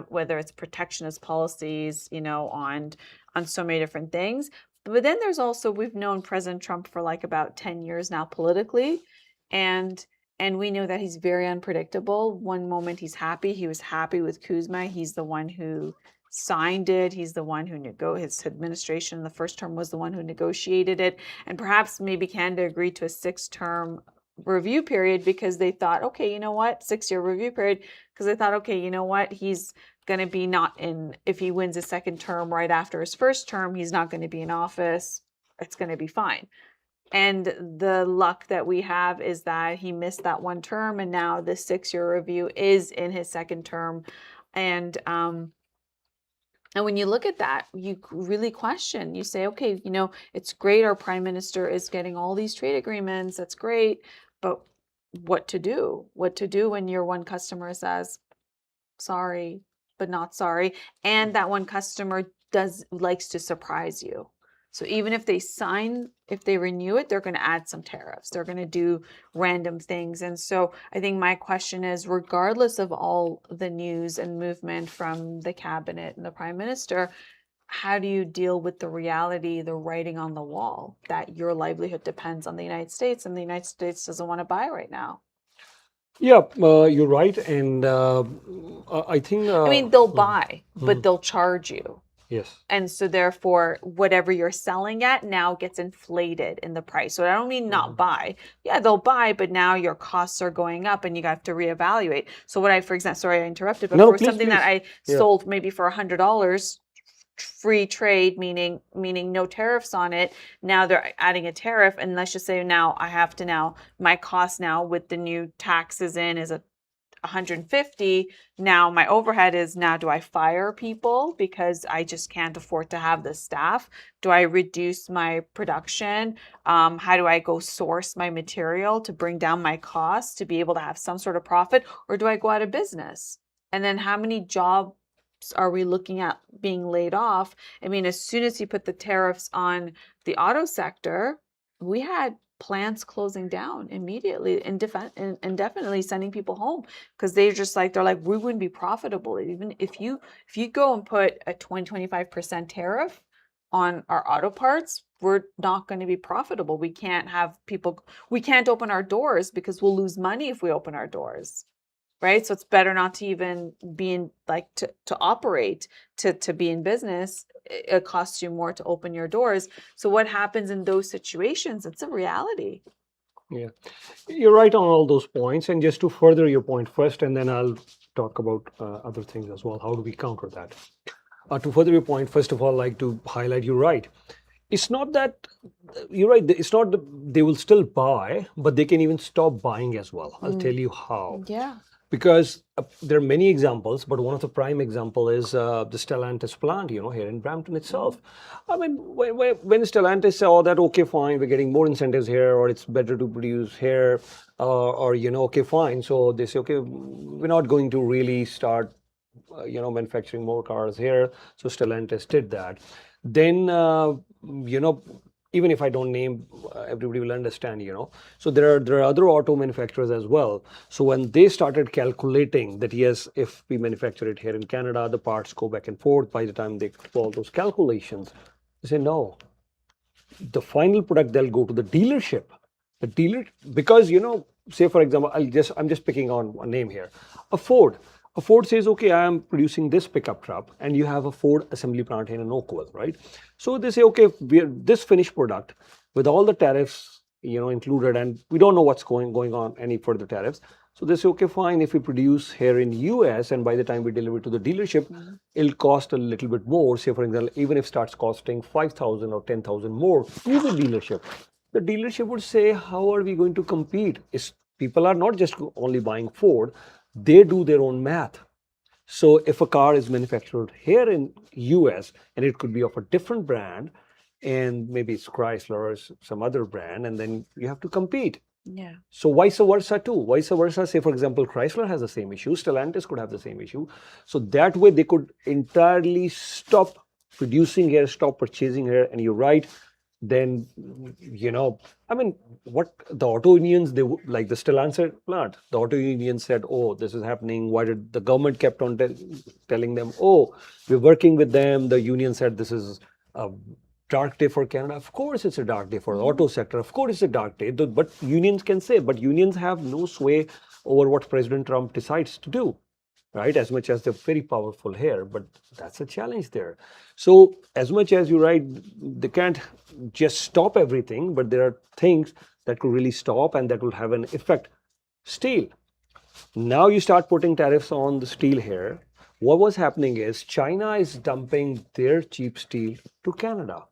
whether it's protectionist policies, on so many different things. But then there's also, we've known President Trump for like about 10 years now politically, and we know that he's very unpredictable. One moment he's happy. He was happy with Kuzma. He's the one who signed it. He's the one who his administration in the first term was the one who negotiated it. And perhaps maybe Canada agreed to a 6-term review period because they thought, okay, you know what, 6-year review period, because they thought, okay, you know what, he's going to be not in, if he wins a second term right after his first term, he's not going to be in office. It's going to be fine. And the luck that we have is that he missed that one term, and now the 6-year review is in his second term. And when you look at that, you really question. You say, okay, it's great our prime minister is getting all these trade agreements. That's great. But what to do? What to do when your one customer says, sorry, but not sorry. And that one customer likes to surprise you. So even if they renew it, they're going to add some tariffs. They're going to do random things. And so I think my question is, regardless of all the news and movement from the cabinet and the prime minister, how do you deal with the reality, the writing on the wall, that your livelihood depends on the United States and the United States doesn't want to buy right now? Yeah, you're right. And I think... I mean, they'll buy, but they'll charge you. Yes. And so therefore, whatever you're selling at now gets inflated in the price. So I don't mean not buy. Yeah, they'll buy, but now your costs are going up and you have to reevaluate. So for example, sorry I interrupted, but for something that I sold maybe for $100, free trade, meaning no tariffs on it, now they're adding a tariff. And let's just say my cost now with the new taxes is a 150. Now my overhead is, now do I fire people because I just can't afford to have the staff? Do I reduce my production? How do I go source my material to bring down my costs to be able to have some sort of profit? Or do I go out of business? And then how many jobs are we looking at being laid off? I mean, as soon as you put the tariffs on the auto sector, we had plants closing down immediately, indefinitely sending people home because they're like, we wouldn't be profitable. Even if you go and put a 20-25% tariff on our auto parts, we're not going to be profitable. We can't open our doors because we'll lose money if we open our doors. Right? So it's better not to even be in, to operate, to be in business. It costs you more to open your doors. So what happens in those situations? It's a reality. Yeah, you're right on all those points. And just to further your point first, and then I'll talk about other things as well. How do we counter that? To further your point, first of all, I'd like to highlight, you're right. It's not that, you're right, it's not that they will still buy, but they can even stop buying as well. I'll tell you how. Yeah. Because there are many examples, but one of the prime example is the Stellantis plant, here in Brampton itself. I mean, when Stellantis saw that, okay, fine, we're getting more incentives here, or it's better to produce here, or okay, fine. So they say, okay, we're not going to really start, manufacturing more cars here. So Stellantis did that. Then, even if I don't name, everybody will understand, So there are other auto manufacturers as well. So when they started calculating that, yes, if we manufacture it here in Canada, the parts go back and forth. By the time they do all those calculations, they say, no, the final product, they'll go to the dealership. The dealer, because, say, for example, I'm just picking on a name here, a Ford. A Ford says, okay, I am producing this pickup truck, and you have a Ford assembly plant here in Oakville, right? So they say, okay, this finished product with all the tariffs, included, and we don't know what's going on, any further tariffs. So they say, okay, fine, if we produce here in US, and by the time we deliver to the dealership, it'll cost a little bit more. Say, for example, even if it starts costing 5,000 or 10,000 more to the dealership would say, how are we going to compete? People are not just only buying Ford, they do their own math. So if a car is manufactured here in US, and it could be of a different brand, and maybe it's Chrysler or some other brand, and then you have to compete. Yeah. So vice versa too. Vice versa, say for example, Chrysler has the same issue, Stellantis could have the same issue. So that way they could entirely stop producing here, stop purchasing here. And you're right, then I mean, what the auto unions, like the Stellantis plant, the auto union said, oh, this is happening. Why did the government kept on telling them, oh, we're working with them. The union said this is a dark day for Canada. Of course, it's a dark day for the auto sector. Of course, it's a dark day. But unions can say, but unions have no sway over what President Trump decides to do, right? As much as they're very powerful here, but that's a challenge there. So, as much as you're right, they can't just stop everything, but there are things that could really stop and that will have an effect. Steel. Now you start putting tariffs on the steel here. What was happening is China is dumping their cheap steel to Canada.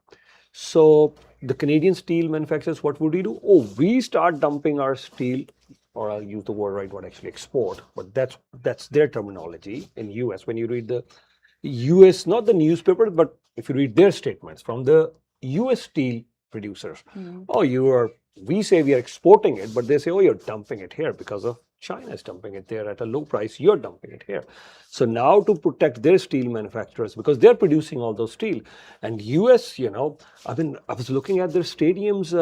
So the Canadian steel manufacturers, what would we do? Oh, we start dumping our steel, or I'll use the word right one, actually export, but that's their terminology in US. When you read the US, not the newspaper, but if you read their statements from the US steel producers, oh, we say we are exporting it, but they say, oh, you're dumping it here because of China is dumping it there at a low price, you're dumping it here. So now to protect their steel manufacturers, because they're producing all those steel, and US, I was looking at their stadiums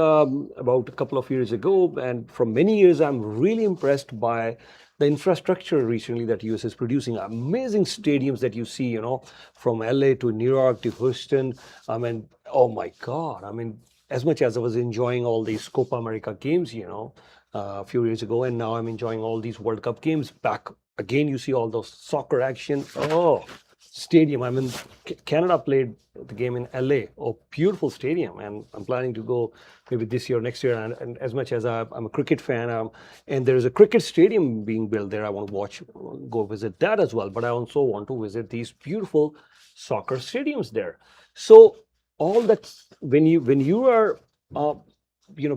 about a couple of years ago, and for many years, I'm really impressed by the infrastructure recently that US is producing. Amazing stadiums that you see, from LA to New York to Houston. I mean, oh my God. I mean, as much as I was enjoying all these Copa America games, a few years ago, and now I'm enjoying all these World Cup games back again. You see all those soccer action. Oh, stadium. I mean, Canada played the game in LA. Oh, beautiful stadium. And I'm planning to go maybe this year, next year. And as much as I'm a cricket fan, and there's a cricket stadium being built there, I want to go visit that as well. But I also want to visit these beautiful soccer stadiums there. So all that, when you are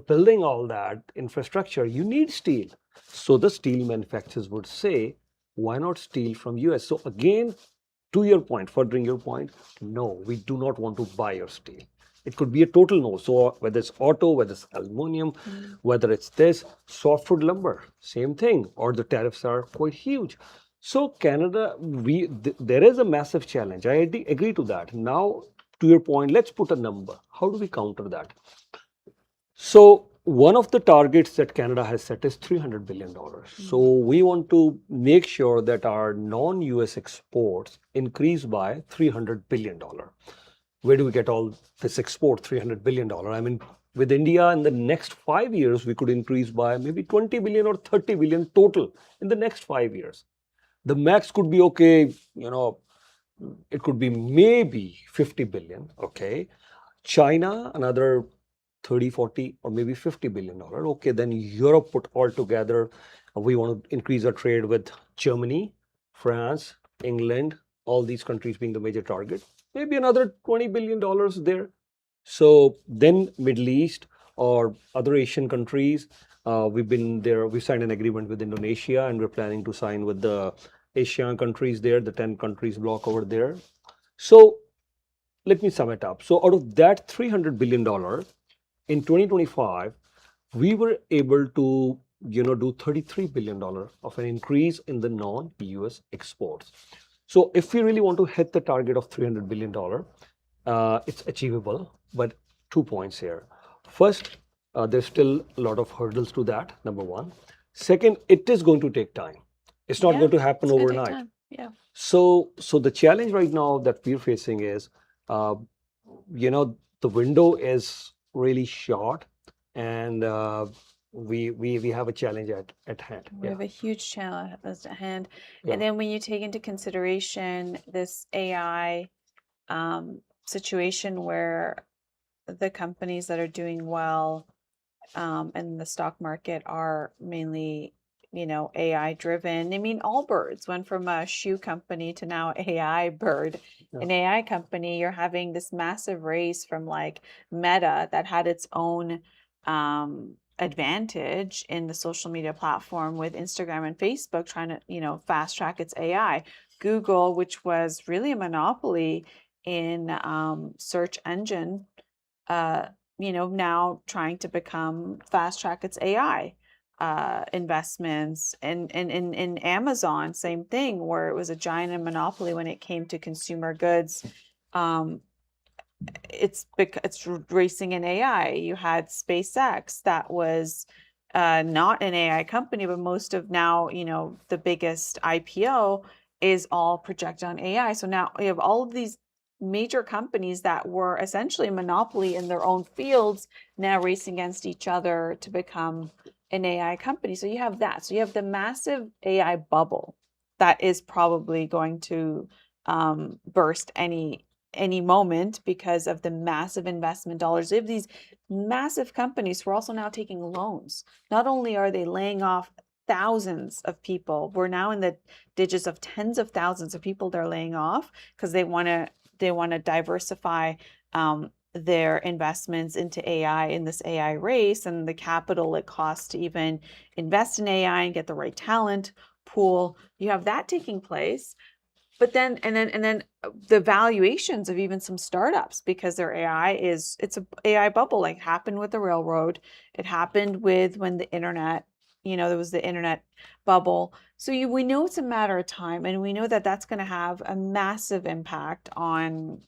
building all that infrastructure, you need steel. So the steel manufacturers would say, why not steal from US? So again, to your point, furthering your point, no, we do not want to buy your steel. It could be a total no. So whether it's auto, whether it's aluminum, whether it's this, softwood lumber, same thing, or the tariffs are quite huge. So Canada, there is a massive challenge. I agree to that. Now, to your point, let's put a number. How do we counter that? So one of the targets that Canada has set is $300 billion. So we want to make sure that our non-US exports increase by $300 billion. Where do we get all this export, $300 billion? I mean, with India in the next 5 years, we could increase by maybe 20 billion or 30 billion total in the next 5 years. The max could be okay, it could be maybe 50 billion, okay. China, another 30, 40, or maybe $50 billion. Okay, then Europe put all together. We want to increase our trade with Germany, France, England, all these countries being the major target. Maybe another $20 billion there. So then Middle East or other Asian countries, we've been there. We signed an agreement with Indonesia, and we're planning to sign with the Asian countries there, the 10 countries block over there. So let me sum it up. So out of that $300 billion in 2025, we were able to do $33 billion of an increase in the non-US exports. So if we really want to hit the target of $300 billion, it's achievable. But 2 points here. First, there's still a lot of hurdles to that, number one. Second, it is going to take time. It's not going to happen it's gonna take overnight. time. Yeah. So the challenge right now that we're facing is, uh, the window is really short, and we have a challenge at hand. We Yeah, have a huge challenge at hand. yeah, And then when you take into consideration this AI situation where the companies that are doing well in the stock market are mainly, AI driven. I mean, Allbirds went from a shoe company to now AI bird, yeah, an AI company. You're having this massive race from like Meta that had its own advantage in the social media platform with Instagram and Facebook trying to, fast track its AI. Google, which was really a monopoly in search engine, now trying to become fast track its AI. investments, and in Amazon, same thing, where it was a giant monopoly when it came to consumer goods. Um, it's racing in AI. You had SpaceX that was not an AI company, but most of now, the biggest IPO is all projected on AI. So now we have all of these major companies that were essentially a monopoly in their own fields now racing against each other to become an AI company. So you have that. So you have the massive AI bubble that is probably going to burst any moment because of the massive investment dollars. They have these massive companies who are also now taking loans. Not only are they laying off thousands of people, we're now in the digits of tens of thousands of people they're laying off because they want to diversify their investments into AI in this AI race, and the capital it costs to even invest in AI and get the right talent pool. You have that taking place. But then the valuations of even some startups, because their AI it's a AI bubble, like happened with the railroad. It happened with when the internet, there was the internet bubble. So we know it's a matter of time, and we know that that's going to have a massive impact on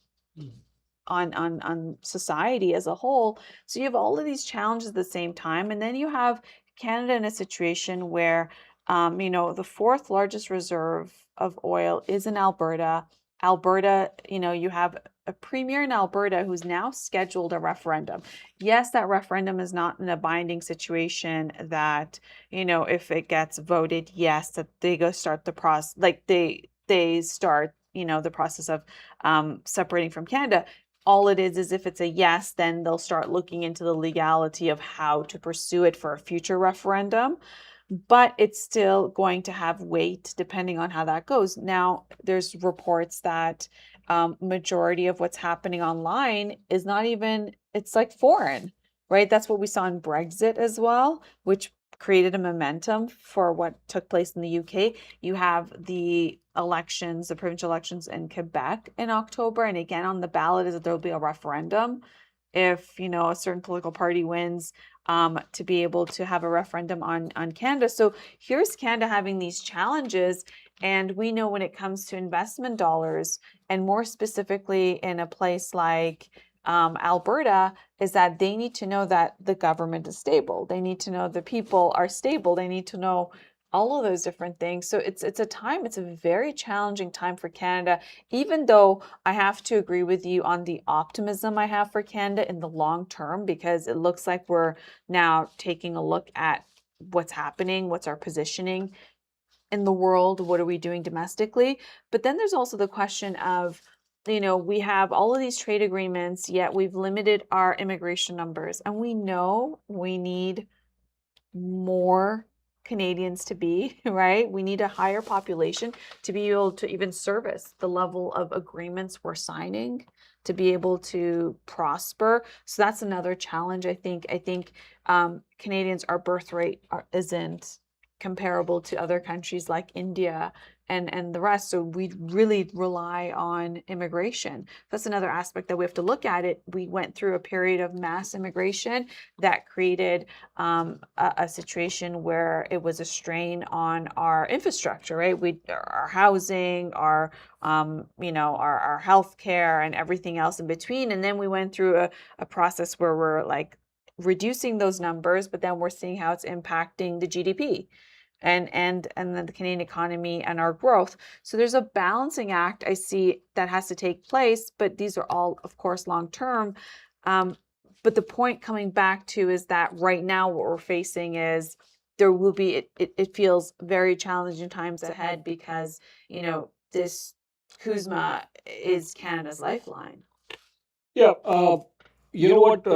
society as a whole. So you have all of these challenges at the same time, and then you have Canada in a situation where, the fourth largest reserve of oil is in Alberta. Alberta, you have a premier in Alberta who's now scheduled a referendum. Yes, that referendum is not in a binding situation that, if it gets voted yes, that they go start the process, like they start, the process of separating from Canada. All it is if it's a yes, then they'll start looking into the legality of how to pursue it for a future referendum. But it's still going to have weight depending on how that goes. Now, there's reports that majority of what's happening online is not even, it's like foreign, right? That's what we saw in Brexit as well, which created a momentum for what took place in the UK. You have the elections, the provincial elections in Quebec in October. And again, on the ballot is that there'll be a referendum if, a certain political party wins, to be able to have a referendum on Canada. So here's Canada having these challenges. And we know when it comes to investment dollars, and more specifically in a place like Alberta, is that they need to know that the government is stable. They need to know the people are stable. They need to know all of those different things. So it's a very challenging time for Canada, even though I have to agree with you on the optimism I have for Canada in the long term, because it looks like we're now taking a look at what's happening, what's our positioning in the world, what are we doing domestically. But then there's also the question of, we have all of these trade agreements, yet we've limited our immigration numbers, and we know we need more Canadians to be, right? We need a higher population to be able to even service the level of agreements we're signing to be able to prosper. So that's another challenge. I think Canadians, our birth rate isn't comparable to other countries like India and the rest. So we really rely on immigration. That's another aspect that we have to look at it. We went through a period of mass immigration that created a situation where it was a strain on our infrastructure, right? Our housing, our our healthcare and everything else in between. And then we went through a process where we're like reducing those numbers, but then we're seeing how it's impacting the GDP and then the Canadian economy and our growth. So there's a balancing act I see that has to take place, but these are all, of course, long term. But the point coming back to is that right now what we're facing is there will be, it feels very challenging times ahead because, this CUSMA is Canada's lifeline. Yeah, you know what?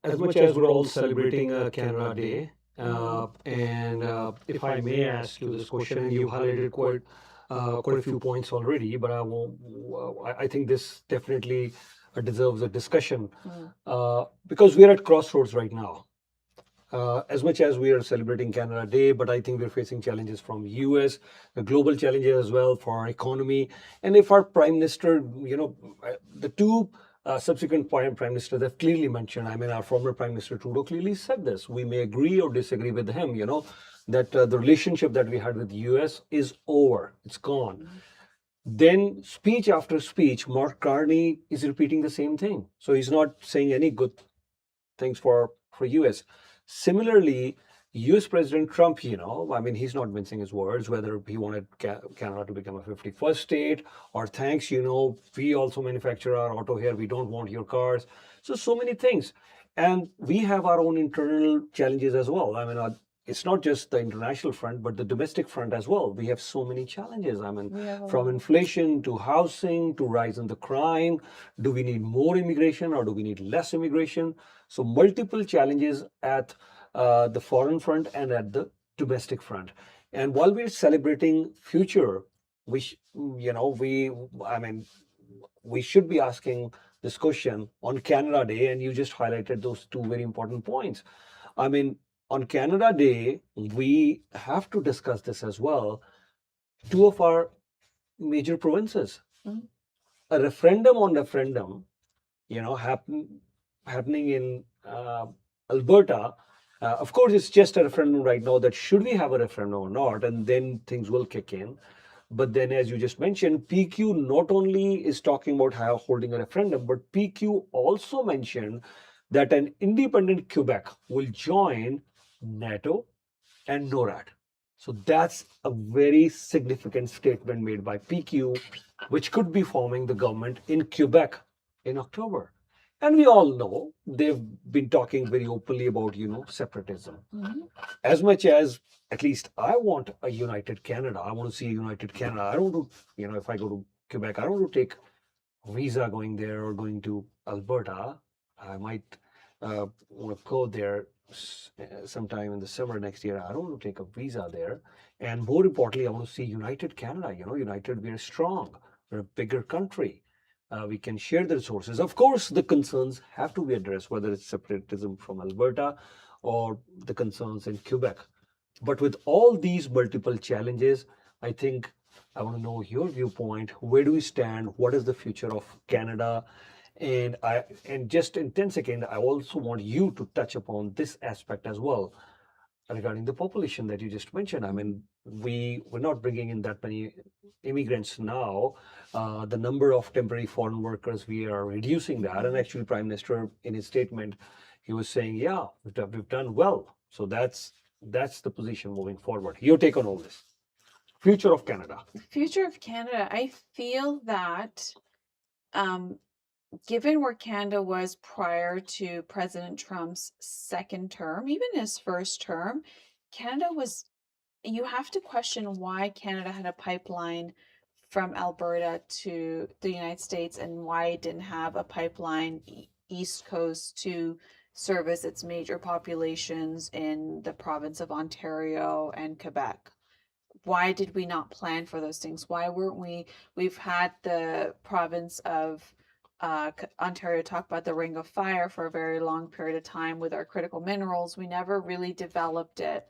As much as we're all celebrating Canada Day, and if I may ask you this question, and you highlighted quite a few points already, but I won't. I think this definitely deserves a discussion because we're at crossroads right now. As much as we are celebrating Canada Day, but I think we're facing challenges from US, the global challenges as well for our economy. And if our Prime Minister, the two subsequent prime ministers have clearly mentioned. I mean, our former Prime Minister Trudeau clearly said this. We may agree or disagree with him, that the relationship that we had with the US is over. It's gone. Then speech after speech, Mark Carney is repeating the same thing. So he's not saying any good things for US. Similarly, US President Trump, I mean, he's not mincing his words, whether he wanted Canada to become a 51st state or thanks, we also manufacture our auto here. We don't want your cars. So many things. And we have our own internal challenges as well. I mean, it's not just the international front, but the domestic front as well. We have so many challenges. I mean, from inflation to housing to rise in the crime. Do we need more immigration or do we need less immigration? So multiple challenges at the foreign front and at the domestic front. And while we're celebrating future, I mean, we should be asking this question on Canada Day, and you just highlighted those two very important points. I mean, on Canada Day, we have to discuss this as well. Two of our major provinces, a referendum on referendum, happening in Alberta. Of course, it's just a referendum right now that should we have a referendum or not, and then things will kick in. But then, as you just mentioned, PQ not only is talking about holding a referendum, but PQ also mentioned that an independent Quebec will join NATO and NORAD. So that's a very significant statement made by PQ, which could be forming the government in Quebec in October. And we all know they've been talking very openly about, separatism. As much as, at least I want a united Canada. I want to see a united Canada. I don't want to, if I go to Quebec, I don't want to take a visa going there or going to Alberta. I might want to go there sometime in the summer next year. I don't want to take a visa there. And more importantly, I want to see united Canada. United, we're strong. We're a bigger country. We can share the resources. Of course, the concerns have to be addressed, whether it's separatism from Alberta or the concerns in Quebec. But with all these multiple challenges, I think I want to know your viewpoint. Where do we stand? What is the future of Canada? And just in 10 seconds, I also want you to touch upon this aspect as well regarding the population that you just mentioned. I mean, we're not bringing in that many immigrants now. The number of temporary foreign workers, we are reducing that. And actually, Prime Minister, in his statement, he was saying, yeah, we've done well. So that's the position moving forward. Your take on all this. Future of Canada. The future of Canada, I feel that given where Canada was prior to President Trump's second term, even his first term, Canada was, you have to question why Canada had a pipeline from Alberta to the United States and why it didn't have a pipeline east coast to service its major populations in the province of Ontario and Quebec. Why did we not plan for those things? Why weren't we've had the province of Ontario talk about the Ring of Fire for a very long period of time with our critical minerals. We never really developed it.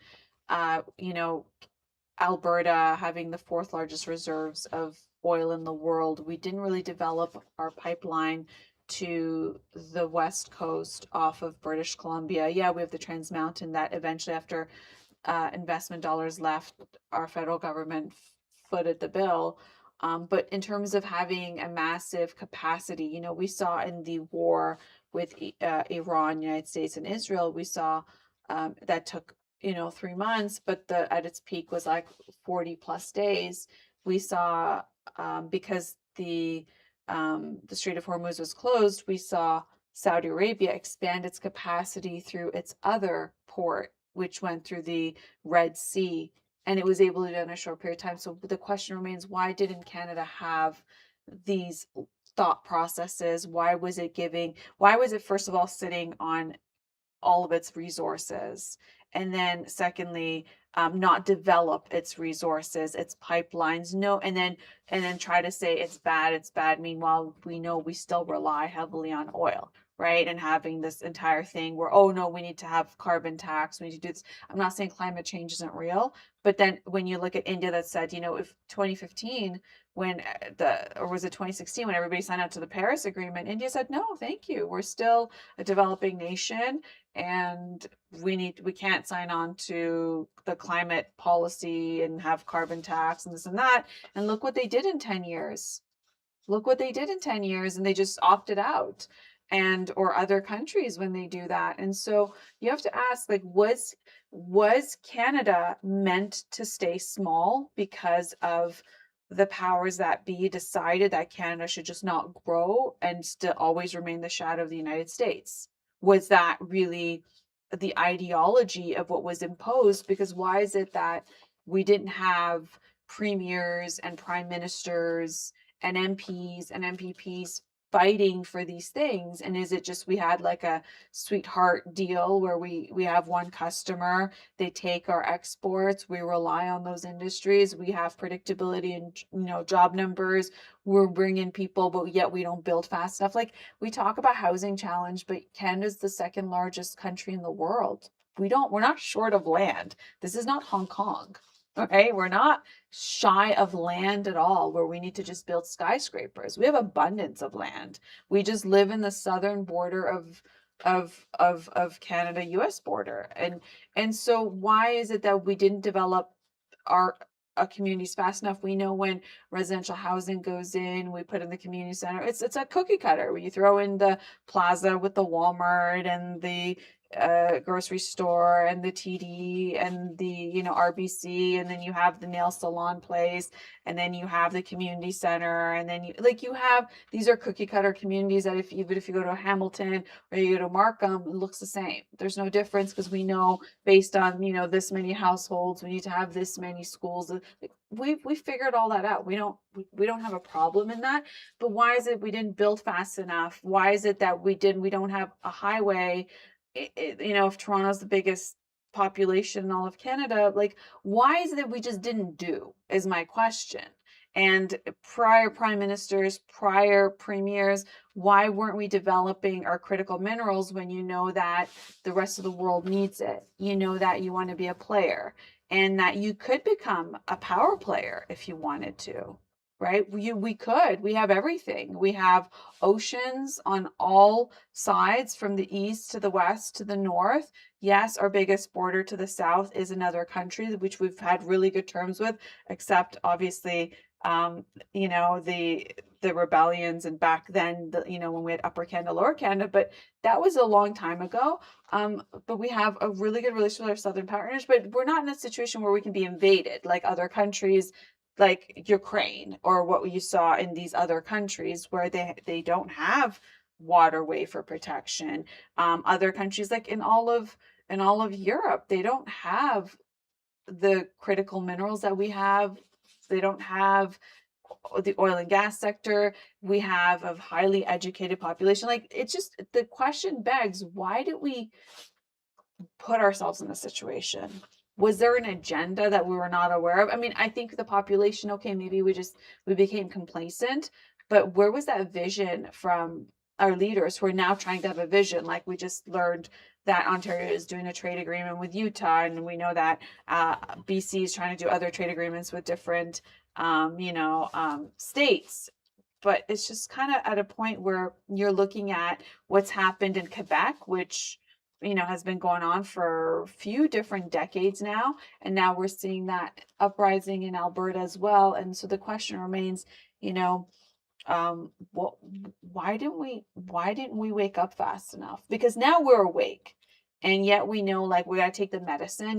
Alberta having the fourth largest reserves of oil in the world, we didn't really develop our pipeline to the west coast off of British Columbia. Yeah, we have the Trans Mountain that eventually, after investment dollars left, our federal government footed the bill. But in terms of having a massive capacity, we saw in the war with Iran, United States, and Israel, we saw that took 3 months, but at its peak was like 40 plus days. We saw because the Strait of Hormuz was closed, we saw Saudi Arabia expand its capacity through its other port, which went through the Red Sea, and it was able to do it in a short period of time. So the question remains, why didn't Canada have these thought processes? Why was it first of all sitting on all of its resources? And then secondly, not develop its resources, its pipelines, and then try to say it's bad. Meanwhile, we know we still rely heavily on oil, right? And having this entire thing where, oh no, we need to have carbon tax, we need to do this. I'm not saying climate change isn't real, but then when you look at India that said, if 2015, when or was it 2016 when everybody signed up to the Paris Agreement, India said, no, thank you. We're still a developing nation, and we can't sign on to the climate policy and have carbon tax and this and that. And look what they did in 10 years. Look what they did in 10 years, and they just opted out. And or other countries when they do that. And so you have to ask, like, was Canada meant to stay small because of the powers that be decided that Canada should just not grow and still always remain the shadow of the United States? Was that really the ideology of what was imposed? Because why is it that we didn't have premiers and prime ministers and MPs and MPPs fighting for these things? And is it just we had like a sweetheart deal where we have one customer, they take our exports, we rely on those industries, we have predictability and job numbers, we're bringing people, but yet we don't build fast enough. Like, we talk about housing challenge, but Canada's the second largest country in the world. We're not short of land. This is not Hong Kong. Okay, we're not shy of land at all where we need to just build skyscrapers. We have abundance of land. We just live in the southern border of Canada US border. And so why is it that we didn't develop our communities fast enough? We know when residential housing goes in, we put in the community center. It's a cookie cutter where you throw in the plaza with the Walmart and the grocery store and the TD and the RBC, and then you have the nail salon place, and then you have the community center, and then you have these are cookie cutter communities that even if you go to Hamilton or you go to Markham, it looks the same. There's no difference because we know based on this many households, we need to have this many schools. We figured all that out. We don't have a problem in that. But why is it we didn't build fast enough? Why is it that we don't have a highway? If Toronto's the biggest population in all of Canada, like, why is it that we just didn't do, is my question. And prior prime ministers, prior premiers, why weren't we developing our critical minerals when you know that the rest of the world needs it? You know that you want to be a player and that you could become a power player if you wanted to, right? We have everything. We have oceans on all sides from the east to the west to the north. Yes, our biggest border to the south is another country, which we've had really good terms with, except obviously, the rebellions and back then, when we had Upper Canada, Lower Canada, but that was a long time ago. But we have a really good relationship with our southern partners, but we're not in a situation where we can be invaded like other countries, like Ukraine or what you saw in these other countries where they don't have waterway for protection. Other countries like in all of Europe, they don't have the critical minerals that we have. They don't have the oil and gas sector. We have a highly educated population. Like, it's just, the question begs, why did we put ourselves in this situation? Was there an agenda that we were not aware of? I mean, I think the population, okay, maybe we became complacent, but where was that vision from our leaders who are now trying to have a vision? Like, we just learned that Ontario is doing a trade agreement with Utah, and we know that BC is trying to do other trade agreements with different states. But it's just kind of at a point where you're looking at what's happened in Quebec, which has been going on for a few different decades now, and now we're seeing that uprising in Alberta as well. And so the question remains, what why didn't we wake up fast enough? Because now we're awake, and yet we know, like, we got to take the medicine.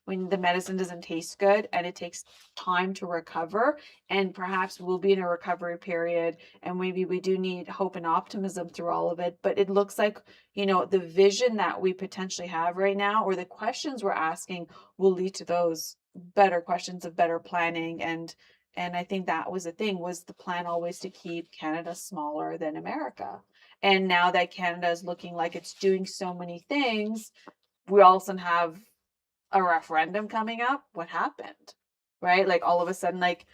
When the medicine doesn't taste good and it takes time to recover, and perhaps we'll be in a recovery period, and maybe we do need hope and optimism through all of it. But it looks like the vision that we potentially have right now, or the questions we're asking, will lead to those better questions of better planning. And I think that was the thing, was the plan always to keep Canada smaller than America. And now that Canada is looking like it's doing so many things, we also have a referendum coming up. What happened? Right? Like, all of a sudden, like,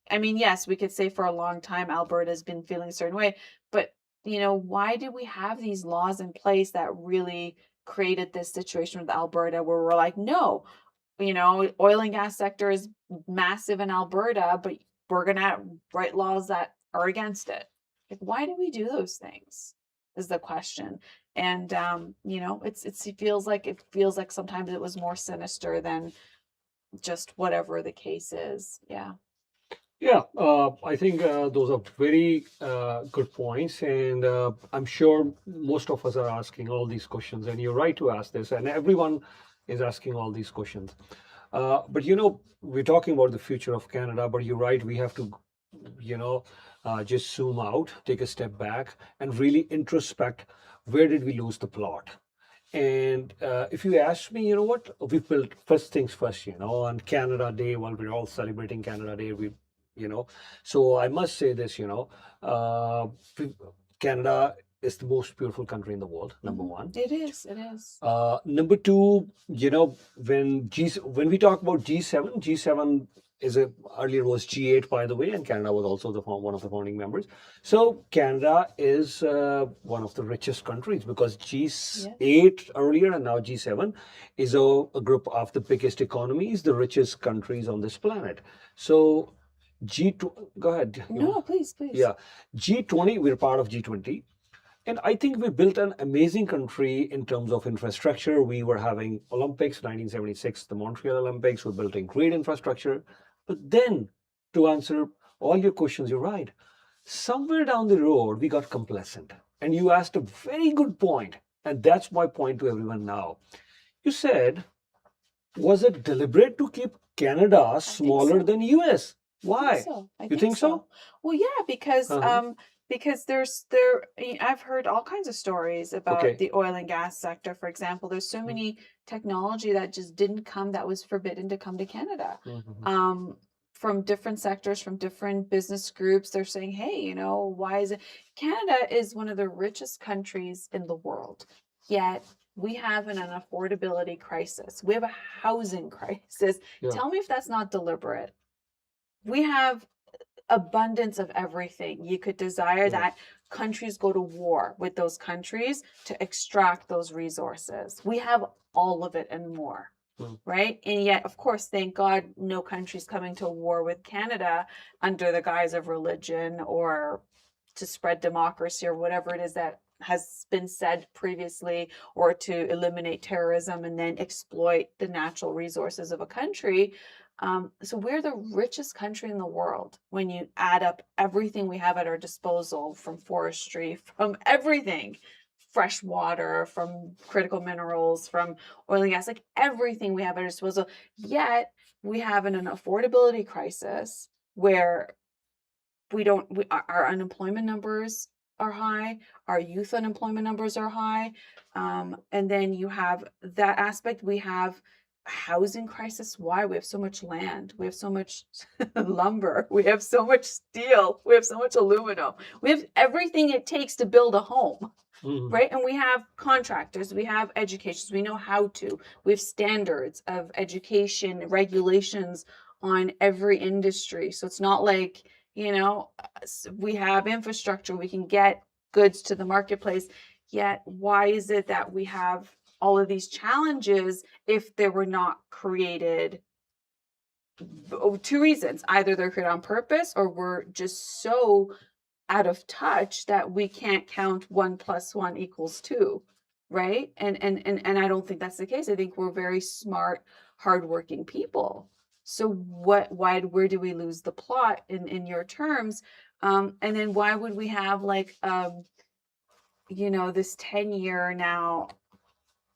I mean, yes, we could say for a long time Alberta's been feeling a certain way, but why did we have these laws in place that really created this situation with Alberta where we're like, no, oil and gas sector is massive in Alberta, but we're gonna write laws that are against it. Like, why do we do those things? Is the question. And it feels like sometimes it was more sinister than just whatever the case is. Yeah. Yeah, I think those are very good points, and I'm sure most of us are asking all these questions, and you're right to ask this, and everyone is asking all these questions. But we're talking about the future of Canada, but you're right, we have to, just zoom out, take a step back, and really introspect. Where did we lose the plot? And if you ask me, you know what, we built first things first, on Canada Day, while we're all celebrating Canada Day, you know, so I must say this, uh, we- Canada is the most beautiful country in the world, number one. It is. It is. Number two, when we talk about G7 earlier was G8, by the way, and Canada was also one of the founding members. So Canada is one of the richest countries because G8 earlier and now G7 is a group of the biggest economies, the richest countries on this planet. So go ahead. No, please, please. Yeah, G20, we're part of G20. And I think we built an amazing country in terms of infrastructure. We were having Olympics, 1976, the Montreal Olympics. We're building great infrastructure. But then, to answer all your questions, you're right. Somewhere down the road, we got complacent. And you asked a very good point. And that's my point to everyone now. You said, was it deliberate to keep Canada smaller so. than US? Why? I You think so? Well, yeah, because Uh-huh. I've heard all kinds of stories about Okay. the oil and gas sector, for example. There's so many technology that just didn't come, that was forbidden to come to Canada. Mhm. From different sectors, from different business groups, they're saying, hey, why is it? Canada is one of the richest countries in the world, yet we have an affordability crisis. We have a housing crisis. Yeah. Tell me if that's not deliberate. We have abundance of everything. You could desire that countries go to war with those countries to extract those resources. We have all of it and more. Right. And yet, of course, thank God, no country's coming to war with Canada under the guise of religion or to spread democracy or whatever it is that has been said previously, or to eliminate terrorism and then exploit the natural resources of a country. So we're the richest country in the world when you add up everything we have at our disposal, from forestry, from everything, fresh water, from critical minerals, from oil and gas, like everything we have at our disposal. Yet we have an affordability crisis where our unemployment numbers are high, our youth unemployment numbers are high. And then you have that aspect. We have a housing crisis. Why? We have so much land, we have so much lumber, we have so much steel, we have so much aluminum, we have everything it takes to build a home. Right. And we have contractors, we have educations, we know how to, we have standards of education, regulations on every industry. So it's not like, we have infrastructure, we can get goods to the marketplace. Yet, why is it that we have all of these challenges if they were not created? Two reasons: either they're created on purpose, or we're just so out of touch that we can't count 1 + 1 = 2, right? And I don't think that's the case. I think we're very smart, hardworking people. So where do we lose the plot in your terms? And then why would we have like this 10-year now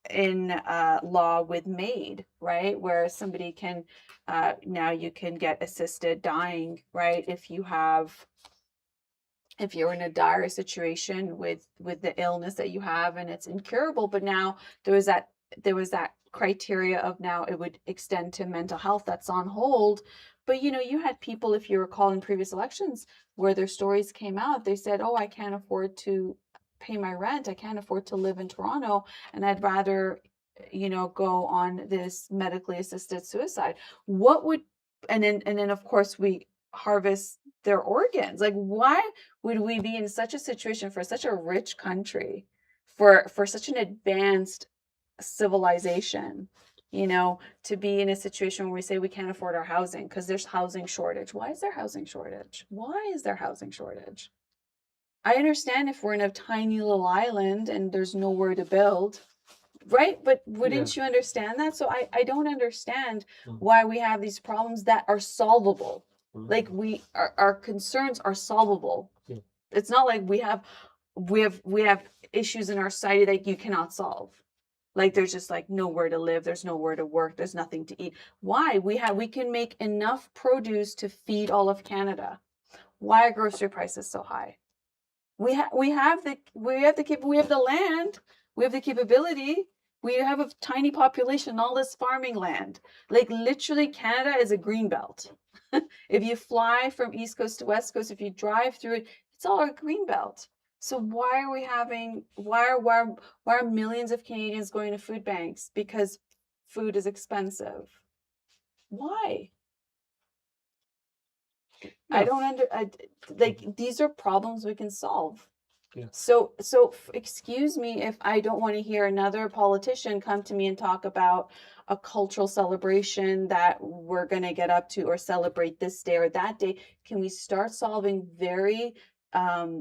in law with MAID, right? Where somebody can now you can get assisted dying, right? If you're in a dire situation with the illness that you have and it's incurable. But now there was that criteria of now it would extend to mental health, that's on hold. But you had people, if you recall, in previous elections where their stories came out. They said, oh, I can't afford to pay my rent, I can't afford to live in Toronto, and I'd rather go on this medically assisted suicide. What would And then of course we harvest their organs. Like, why would we be in such a situation for such a rich country, for such an advanced civilization, to be in a situation where we say we can't afford our housing because there's housing shortage. Why is there housing shortage? Why is there housing shortage? I understand if we're in a tiny little island and there's nowhere to build, right? But wouldn't you understand that? So I don't understand why we have these problems that are solvable. Like our concerns are solvable. It's not like we have issues in our society that you cannot solve. Like there's just like nowhere to live, there's nowhere to work, there's nothing to eat. Why? We can make enough produce to feed all of Canada. Why are grocery prices so high? We have the land, we have the capability. We have a tiny population, all this farming land. Like literally Canada is a green belt. If you fly from East Coast to West Coast, if you drive through it, it's all a green belt. So why are millions of Canadians going to food banks? Because food is expensive. Why? I don't like these are problems we can solve. So excuse me if I don't want to hear another politician come to me and talk about a cultural celebration that we're going to get up to or celebrate this day or that day. Can we start solving very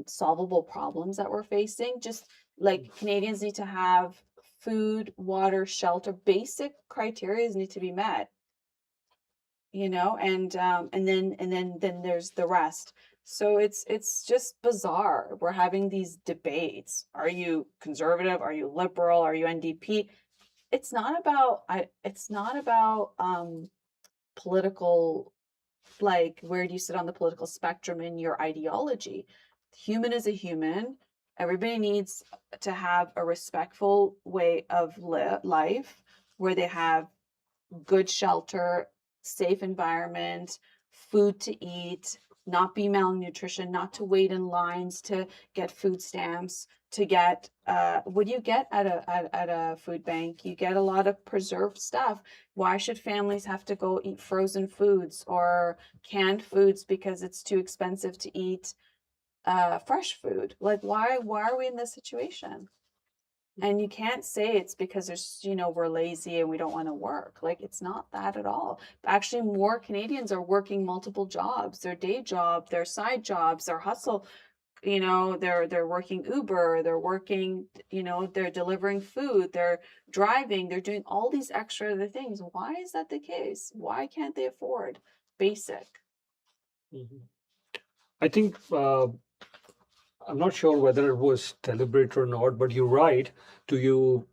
solvable problems that we're facing? Just like Canadians need to have food, water, shelter, basic criteria need to be met. And then there's the rest. So it's just bizarre. We're having these debates. Are you conservative? Are you liberal? Are you NDP? It's not about political, like where do you sit on the political spectrum in your ideology. Human is a human. Everybody needs to have a respectful way of life where they have good shelter, safe environment, food to eat, not be malnutrition, not to wait in lines to get food stamps, to get what do you get at a food bank? You get a lot of preserved stuff. Why should families have to go eat frozen foods or canned foods because it's too expensive to eat fresh food? Like why are we in this situation? And you can't say it's because there's, we're lazy and we don't want to work. Like it's not that at all. Actually, more Canadians are working multiple jobs, their day job, their side jobs, their hustle. They're working Uber, they're working, they're delivering food, they're driving, they're doing all these extra other things. Why is that the case? Why can't they afford basic? I think I'm not sure whether it was deliberate or not, but you're right to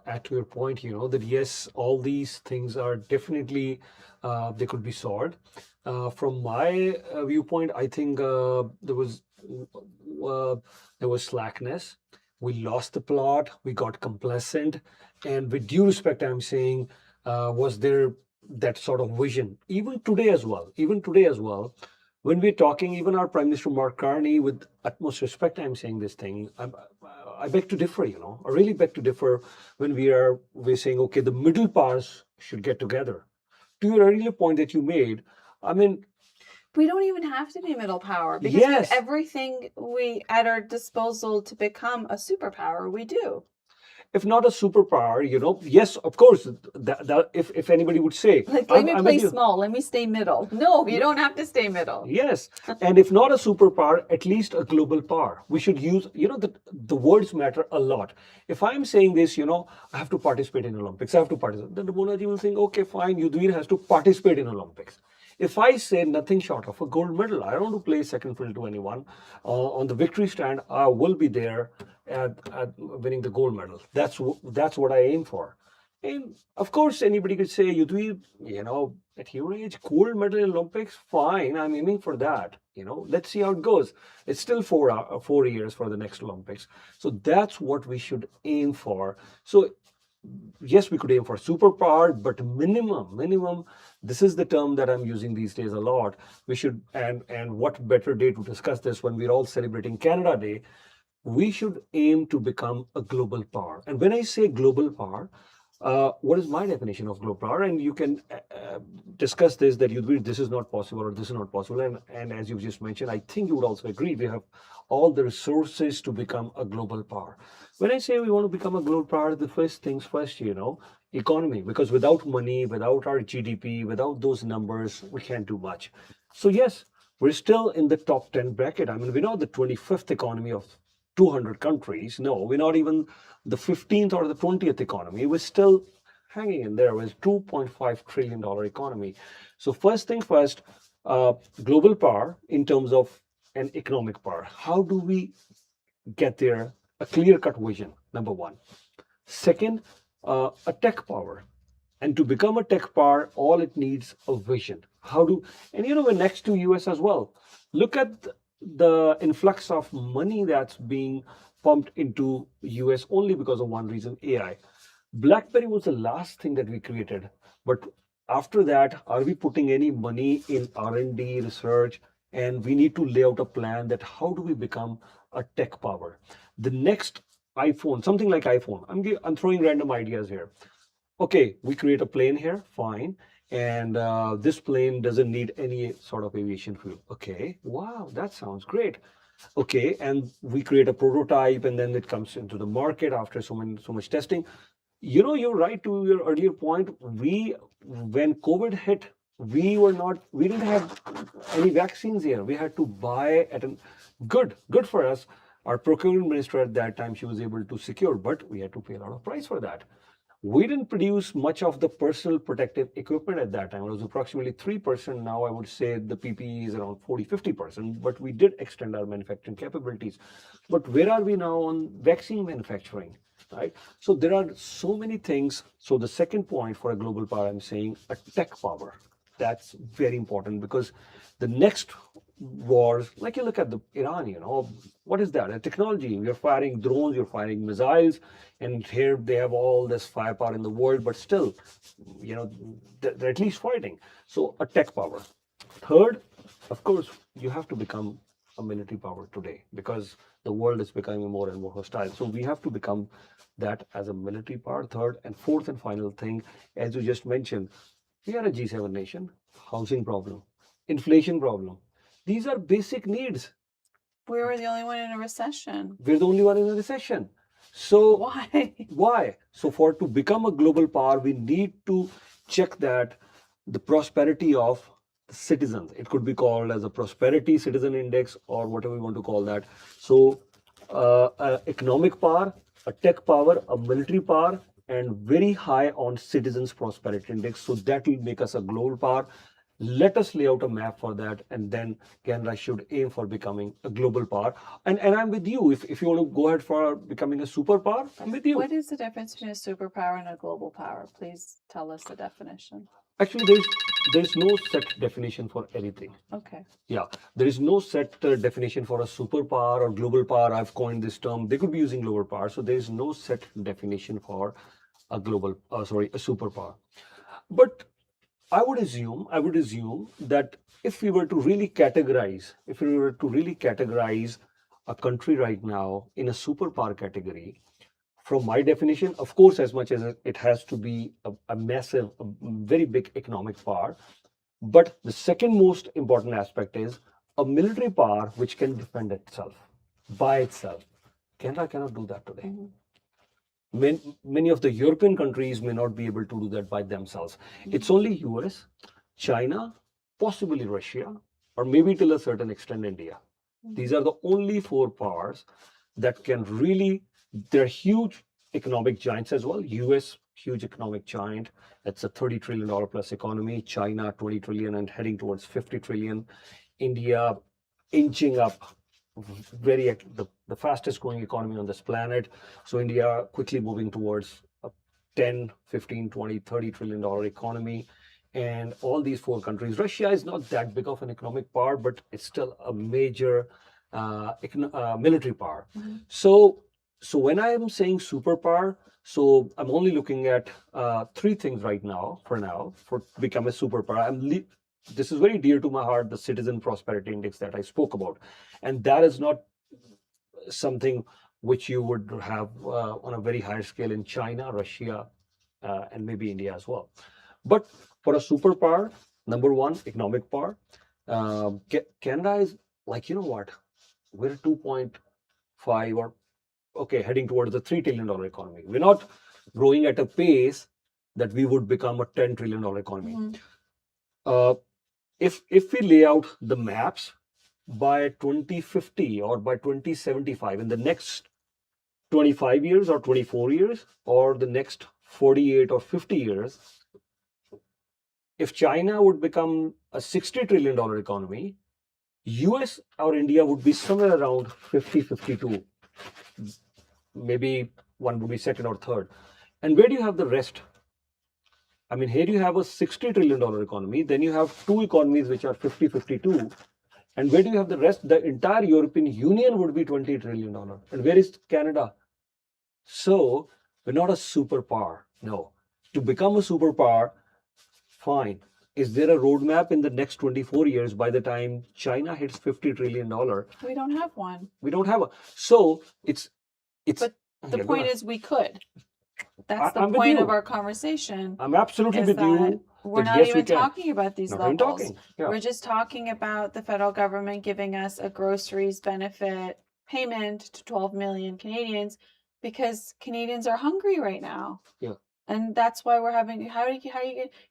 add to your point, that yes, all these things are definitely they could be solved. From my viewpoint, I think there was slackness. We lost the plot. We got complacent, and with due respect, I'm saying, was there that sort of vision even today as well? Even today as well, when we're talking, even our Prime Minister Mark Carney, with utmost respect, I'm saying this thing. I beg to differ. I really beg to differ when we're saying, okay, the middle powers should get together. To your earlier point that you made, I mean, we don't even have to be middle power because we have everything at our disposal to become a superpower. We do. If not a superpower, yes, of course, that if anybody would say, like, let me play small, let me stay middle. No, you don't have to stay middle. Yes. And if not a superpower, at least a global power. We should use, the words matter a lot. If I'm saying this, I have to participate in Olympics, I have to participate. Then the Monaji will think, okay, fine, Yudhvir has to participate in Olympics. If I say nothing short of a gold medal, I don't want to play second fiddle to anyone. On the victory stand, I will be there at winning the gold medal. That's what I aim for. And of course, anybody could say, Yudhvir, at your age, gold medal in Olympics, fine, I'm aiming for that. Let's see how it goes. It's still 4 years for the next Olympics. So that's what we should aim for. So yes, we could aim for superpower, but minimum, this is the term that I'm using these days a lot. We should, and what better day to discuss this when we're all celebrating Canada Day. We should aim to become a global power. And when I say global power, what is my definition of global power? And you can discuss this, that this is not possible or this is not possible. And as you've just mentioned, I think you would also agree, we have all the resources to become a global power. When I say we want to become a global power, the first things first, economy, because without money, without our GDP, without those numbers, we can't do much. So yes, we're still in the top 10 bracket. I mean, we're not the 25th economy of 200 countries. No, we're not even the 15th or the 20th economy. We're still hanging in there with $2.5 trillion economy. So first thing first, global power in terms of an economic power. How do we get there? A clear-cut vision, number one. Second, a tech power. And to become a tech power, all it needs a vision. How do, and we're next to US as well. Look at the influx of money that's being pumped into US only because of one reason, AI. BlackBerry was the last thing that we created. But after that, are we putting any money in R&D research? And we need to lay out a plan that how do we become a tech power? The next iPhone, something like iPhone. I'm throwing random ideas here. Okay, we create a plane here, fine. And this plane doesn't need any sort of aviation fuel. Okay, wow, that sounds great. Okay, and we create a prototype and then it comes into the market after so much testing. You're right to your earlier point. When COVID hit, we didn't have any vaccines here. We had to buy at an good for us. Our procurement minister at that time, she was able to secure, but we had to pay a lot of price for that. We didn't produce much of the personal protective equipment at that time. It was approximately 3%. Now I would say the PPE is around 40-50%, but we did extend our manufacturing capabilities. But where are we now on vaccine manufacturing? Right? So there are so many things. So the second point for a global power, I'm saying a tech power. That's very important because the next wars, like you look at the Iran, what is that? A technology. You're firing drones, you're firing missiles, and here they have all this firepower in the world, but still, they're at least fighting. So a tech power. Third, of course, you have to become a military power today because the world is becoming more and more hostile. So we have to become that as a military power. Third and fourth and final thing, as you just mentioned, we are a G7 nation. Housing problem, inflation problem. These are basic needs. We were the only one in a recession. We're the only one in a recession. So Why? why? So for to become a global power, we need to check that the prosperity of the citizens. It could be called as a prosperity citizen index or whatever we want to call that. So economic power, a tech power, a military power, and very high on citizens prosperity index. So that will make us a global power. Let us lay out a map for that, and then Canada should aim for becoming a global power. And I'm with you. If you want to go ahead for becoming a superpower, I'm with you. What is the difference between a superpower and a global power? Please tell us the definition. Actually, there's no set definition for anything. Okay. Yeah, there is no set definition for a superpower or global power. I've coined this term. They could be using global power, so there is no set definition for a a superpower. But I would assume that if we were to really categorize, a country right now in a superpower category, from my definition, of course, as much as it has to be a massive, a very big economic power. But the second most important aspect is a military power which can defend itself by itself. Canada cannot do that today. Many of the European countries may not be able to do that by themselves. It's only US, China, possibly Russia, or maybe till a certain extent India. These are the only four powers that can really, they're huge economic giants as well. US, huge economic giant. That's a $30 trillion plus economy. China, 20 trillion and heading towards 50 trillion. India, inching up the fastest growing economy on this planet. So India quickly moving towards a 10, 15, 20, 30 trillion dollar economy. And all these four countries, Russia is not that big of an economic power, but it's still a major military power. So when I am saying superpower, so I'm only looking at three things right now, for to become a superpower. This is very dear to my heart, the Citizen Prosperity Index that I spoke about. And that is not something which you would have on a very high scale in China, Russia, and maybe India as well. But for a superpower, number one, economic power, Canada is like, what? We're 2.5 or, okay, heading towards the $3 trillion economy. We're not growing at a pace that we would become a $10 trillion economy. Mhm. Uh, if we lay out the maps by 2050 or by 2075, in the next 25 years or 24 years or the next 48 or 50 years, if China would become a $60 trillion economy, US or India would be somewhere around 50, 52. Maybe one would be second or third. And where do you have the rest? I mean, here you have a $60 trillion economy, then you have two economies which are 50, 52. And where do you have the rest? The entire European Union would be $20 trillion. And where is Canada? So we're not a superpower. No. To become a superpower, fine. Is there a roadmap in the next 24 years by the time China hits $50 trillion? We don't have one. We don't have a. So it's. But the Yeah, go point ahead. is, we could. That's the I'm with point of you. our conversation. I'm absolutely Is with that you. we're that not yes, we even can. talking about these Not even levels. talking. Yeah. We're just talking about the federal government giving us a groceries benefit payment to 12 million Canadians because Canadians are hungry right now. Yeah. And that's why we're having you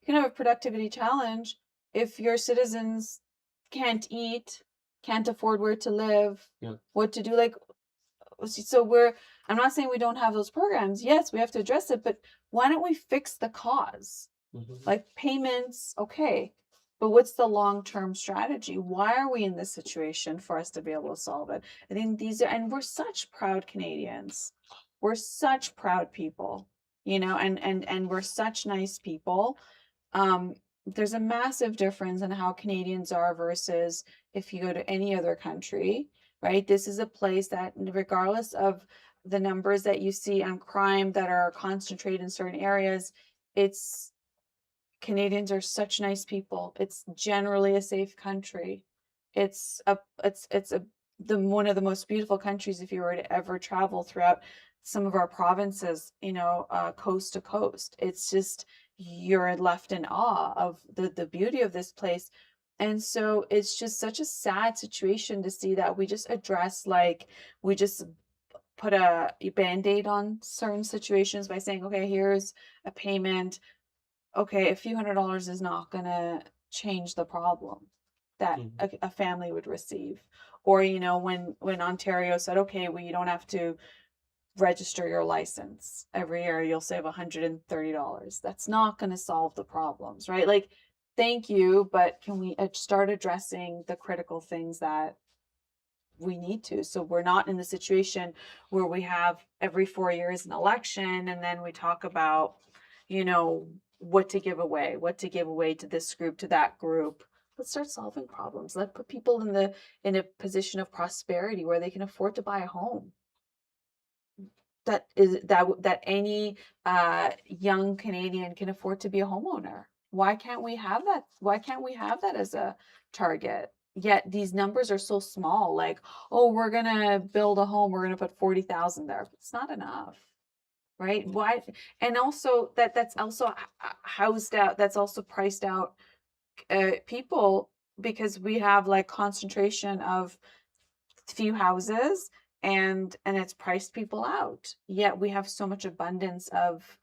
can have a productivity challenge if your citizens can't eat, can't afford where to live, Yeah. what to do. Like, so I'm not saying we don't have those programs. Yes, we have to address it, but why don't we fix the cause? Mhm. Like payments, okay, but what's the long-term strategy? Why are we in this situation for us to be able to solve it? I think and we're such proud Canadians. We're such proud people, and we're such nice people. There's a massive difference in how Canadians are versus if you go to any other country, right? This is a place that, regardless of the numbers that you see on crime that are concentrated in certain areas, it's Canadians are such nice people. It's generally a safe country. It's one of the most beautiful countries if you were to ever travel throughout some of our provinces, coast to coast. It's just you're left in awe of the beauty of this place. And so it's just such a sad situation to see that we just put a band-aid on certain situations by saying, okay, here's a payment. Okay, a few $100s is not gonna change the problem that a family would receive. Or, when Ontario said, okay, well, you don't have to register your license every year, you'll save $130. That's not gonna solve the problems, right? Like, thank you, but can we start addressing the critical things that we need to, so we're not in the situation where we have every 4 years an election and then we talk about what to give away to this group, to that group. Let's start solving problems. Let's put people in a position of prosperity where they can afford to buy a home. That any young Canadian can afford to be a homeowner. Why can't we have that? Why can't we have that as a target? Yet these numbers are so small. Like, oh, we're gonna build a home, we're gonna put 40,000 there. It's not enough, right? Why? And also that's also housed out. That's also priced out people, because we have like concentration of few houses, and it's priced people out. Yet we have so much abundance of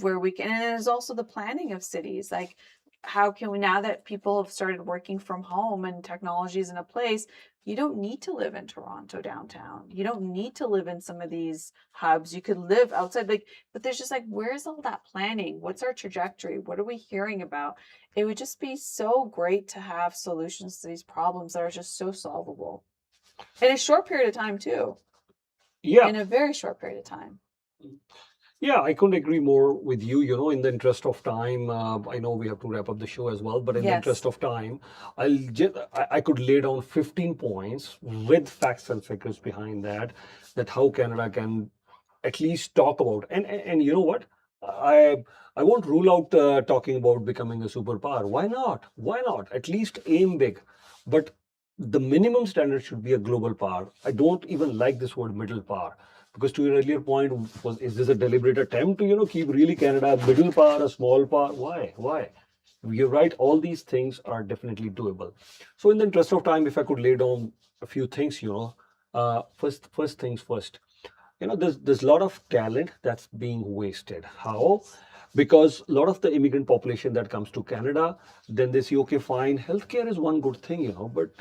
where we can. And there's also the planning of cities. Like, how can we, now that people have started working from home and technology is in a place, you don't need to live in Toronto downtown. You don't need to live in some of these hubs. You could live outside, like, but there's just like, where's all that planning? What's our trajectory? What are we hearing about? It would just be so great to have solutions to these problems that are just so solvable in a short period of time too. Yeah. In a very short period of time. Yeah, I couldn't agree more with you. In the interest of time, I know we have to wrap up the show as well, but in the Yes. interest of time, I could lay down 15 points with facts and figures behind that how Canada can at least talk about. And you know what? I won't rule out talking about becoming a superpower. Why not? Why not? At least aim big. But the minimum standard should be a global power. I don't even like this word middle power. Because to your earlier point, is this a deliberate attempt to keep really Canada a middle power, a small power? Why? You're right. All these things are definitely doable. So in the interest of time, if I could lay down a few things, first things first. There's a lot of talent that's being wasted. How? because a lot of the immigrant population that comes to Canada, then they say, okay, fine, healthcare is one good thing, but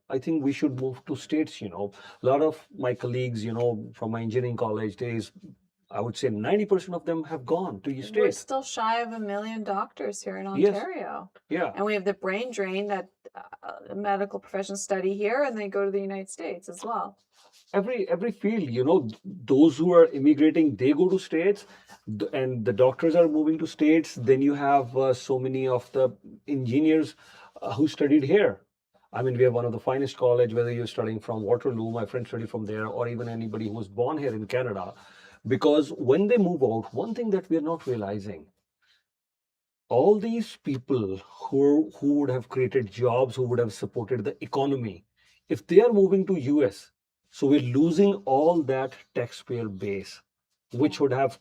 I think we should move to states. A lot of my colleagues, from my engineering college days, I would say 90% of them have gone to We're states. still shy of 1 million doctors here in Yes. Ontario. Yeah. And we have the brain drain that medical professionals study here and they go to the United States as well. Every field, those who are immigrating, they go to states, and the doctors are moving to states. Then you have so many of the engineers who studied here. I mean, we have one of the finest college, whether you're studying from Waterloo, my friend studied from there, or even anybody who was born here in Canada. Because when they move out, one thing that we are not realizing, all these people who would have created jobs, who would have supported the economy, if they are moving to US, so we're losing all that taxpayer base, which would have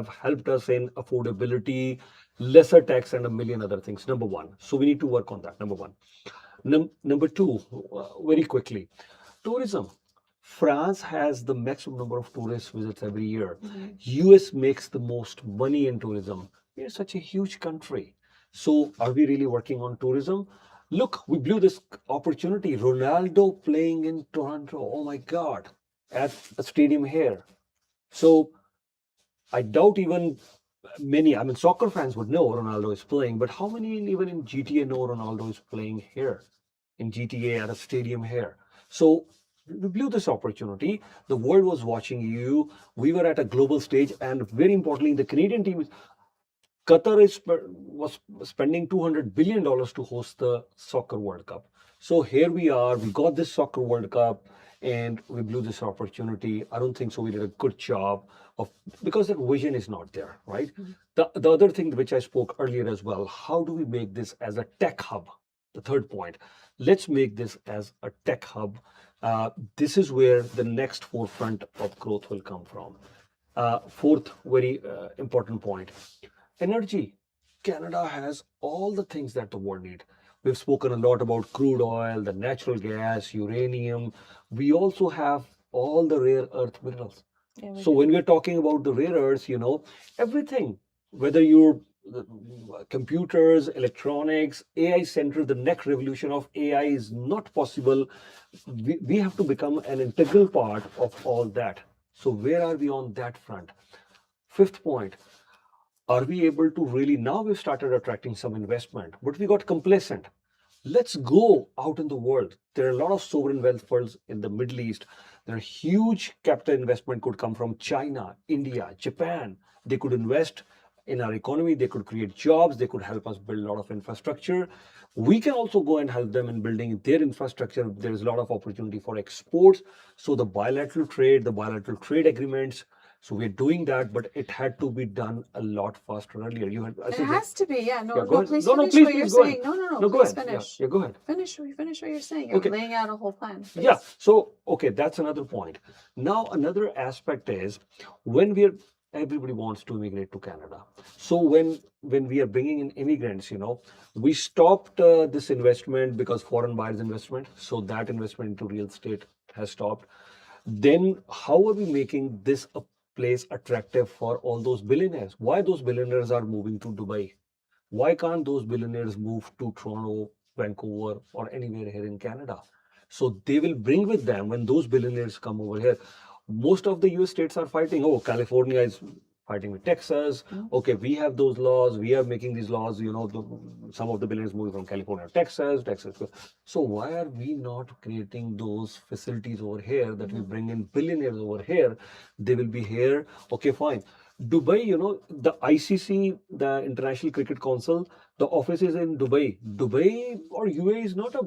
helped us in affordability, lesser tax, and a million other things. Number one. So we need to work on that. Number one. Number two, very quickly, tourism. France has the maximum number of tourist visits every year. US makes the most money in tourism. We're such a huge country. So are we really working on tourism? Look, we blew this opportunity. Ronaldo playing in Toronto. Oh my God, at a stadium here. So I doubt even many, I mean, soccer fans would know Ronaldo is playing, but how many even in GTA know Ronaldo is playing here in GTA at a stadium here? So we blew this opportunity. The world was watching you. We were at a global stage, and very importantly, the Canadian team, Qatar was spending $200 billion to host the Soccer World Cup. So here we are, we got this Soccer World Cup and we blew this opportunity. I don't think so. We did a good job of, because that vision is not there, right? The other thing which I spoke earlier as well, how do we make this as a tech hub? The third point, let's make this as a tech hub. This is where the next forefront of growth will come from. Fourth, very important point, energy. Canada has all the things that the world needs. We've spoken a lot about crude oil, the natural gas, uranium. We also have all the rare earth minerals. Yeah, So when we're talking about the rare earths, everything, whether you're computers, electronics, AI center, the next revolution of AI is not possible. We have to become an integral part of all that. So where are we on that front? Fifth point, are we able to really, now we've started attracting some investment, but we got complacent. Let's go out in the world. There are a lot of sovereign wealth funds in the Middle East. There are huge capital investment could come from China, India, Japan. They could invest in our economy. They could create jobs. They could help us build a lot of infrastructure. We can also go and help them in building their infrastructure. There is a lot of opportunity for exports. So the bilateral trade agreements. So we're doing that, but it had to be done a lot faster earlier. It has to be, yeah. No, Yeah, go ahead. please No, finish please, what you're please, go saying. ahead. No, No, go please ahead. finish. Yeah, go ahead. Finish what you're saying. You're Okay. laying out a whole plan. Please. Yeah. So, okay, that's another point. Now, another aspect is when everybody wants to immigrate to Canada. So when we are bringing in immigrants, we stopped this investment because foreign buyers investment. So that investment into real estate has stopped. Then how are we making this a place attractive for all those billionaires? Why those billionaires are moving to Dubai? Why can't those billionaires move to Toronto, Vancouver, or anywhere here in Canada? So they will bring with them when those billionaires come over here. Most of the US states are fighting. Oh, California is fighting with Texas. Okay, we have those laws. We are making these laws. Some of the billionaires moving from California to Texas. So why are we not creating those facilities over here that we bring in billionaires over here? They will be here. Okay, fine. Dubai, the ICC, the International Cricket Council, the office is in Dubai. Dubai or UAE is not a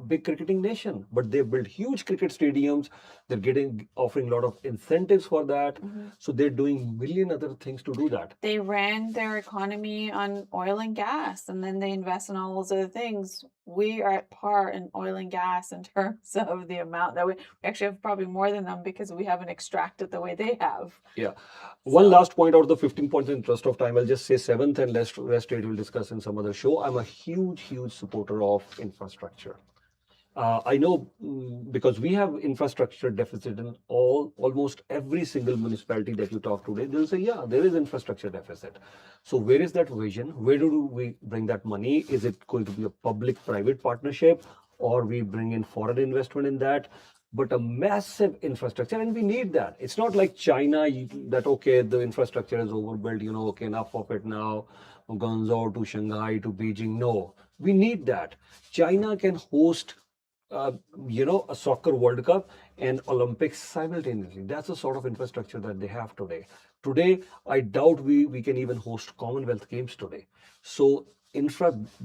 big cricketing nation, but they built huge cricket stadiums. They're offering a lot of incentives for that. So they're doing million other things to do that. They ran their economy on oil and gas, and then they invest in all those other things. We are at par in oil and gas in terms of the amount that we actually have probably more than them because we haven't extracted the way they have. Yeah. One last point out of the 15 points in interest of time, I'll just say seventh and rest eight we'll discuss in some other show. I'm a huge, huge supporter of infrastructure. I know because we have infrastructure deficit in almost every single municipality that you talk today. They'll say, yeah, there is infrastructure deficit. So where is that vision? Where do we bring that money? Is it going to be a public-private partnership, or we bring in foreign investment in that? But a massive infrastructure, and we need that. It's not like China that okay, the infrastructure is overbuilt. Okay, enough of it now. Guangzhou to Shanghai to Beijing. No, we need that. China can host uh, a soccer World Cup and Olympics simultaneously. That's the sort of infrastructure that they have today. Today, I doubt we can even host Commonwealth Games today. So,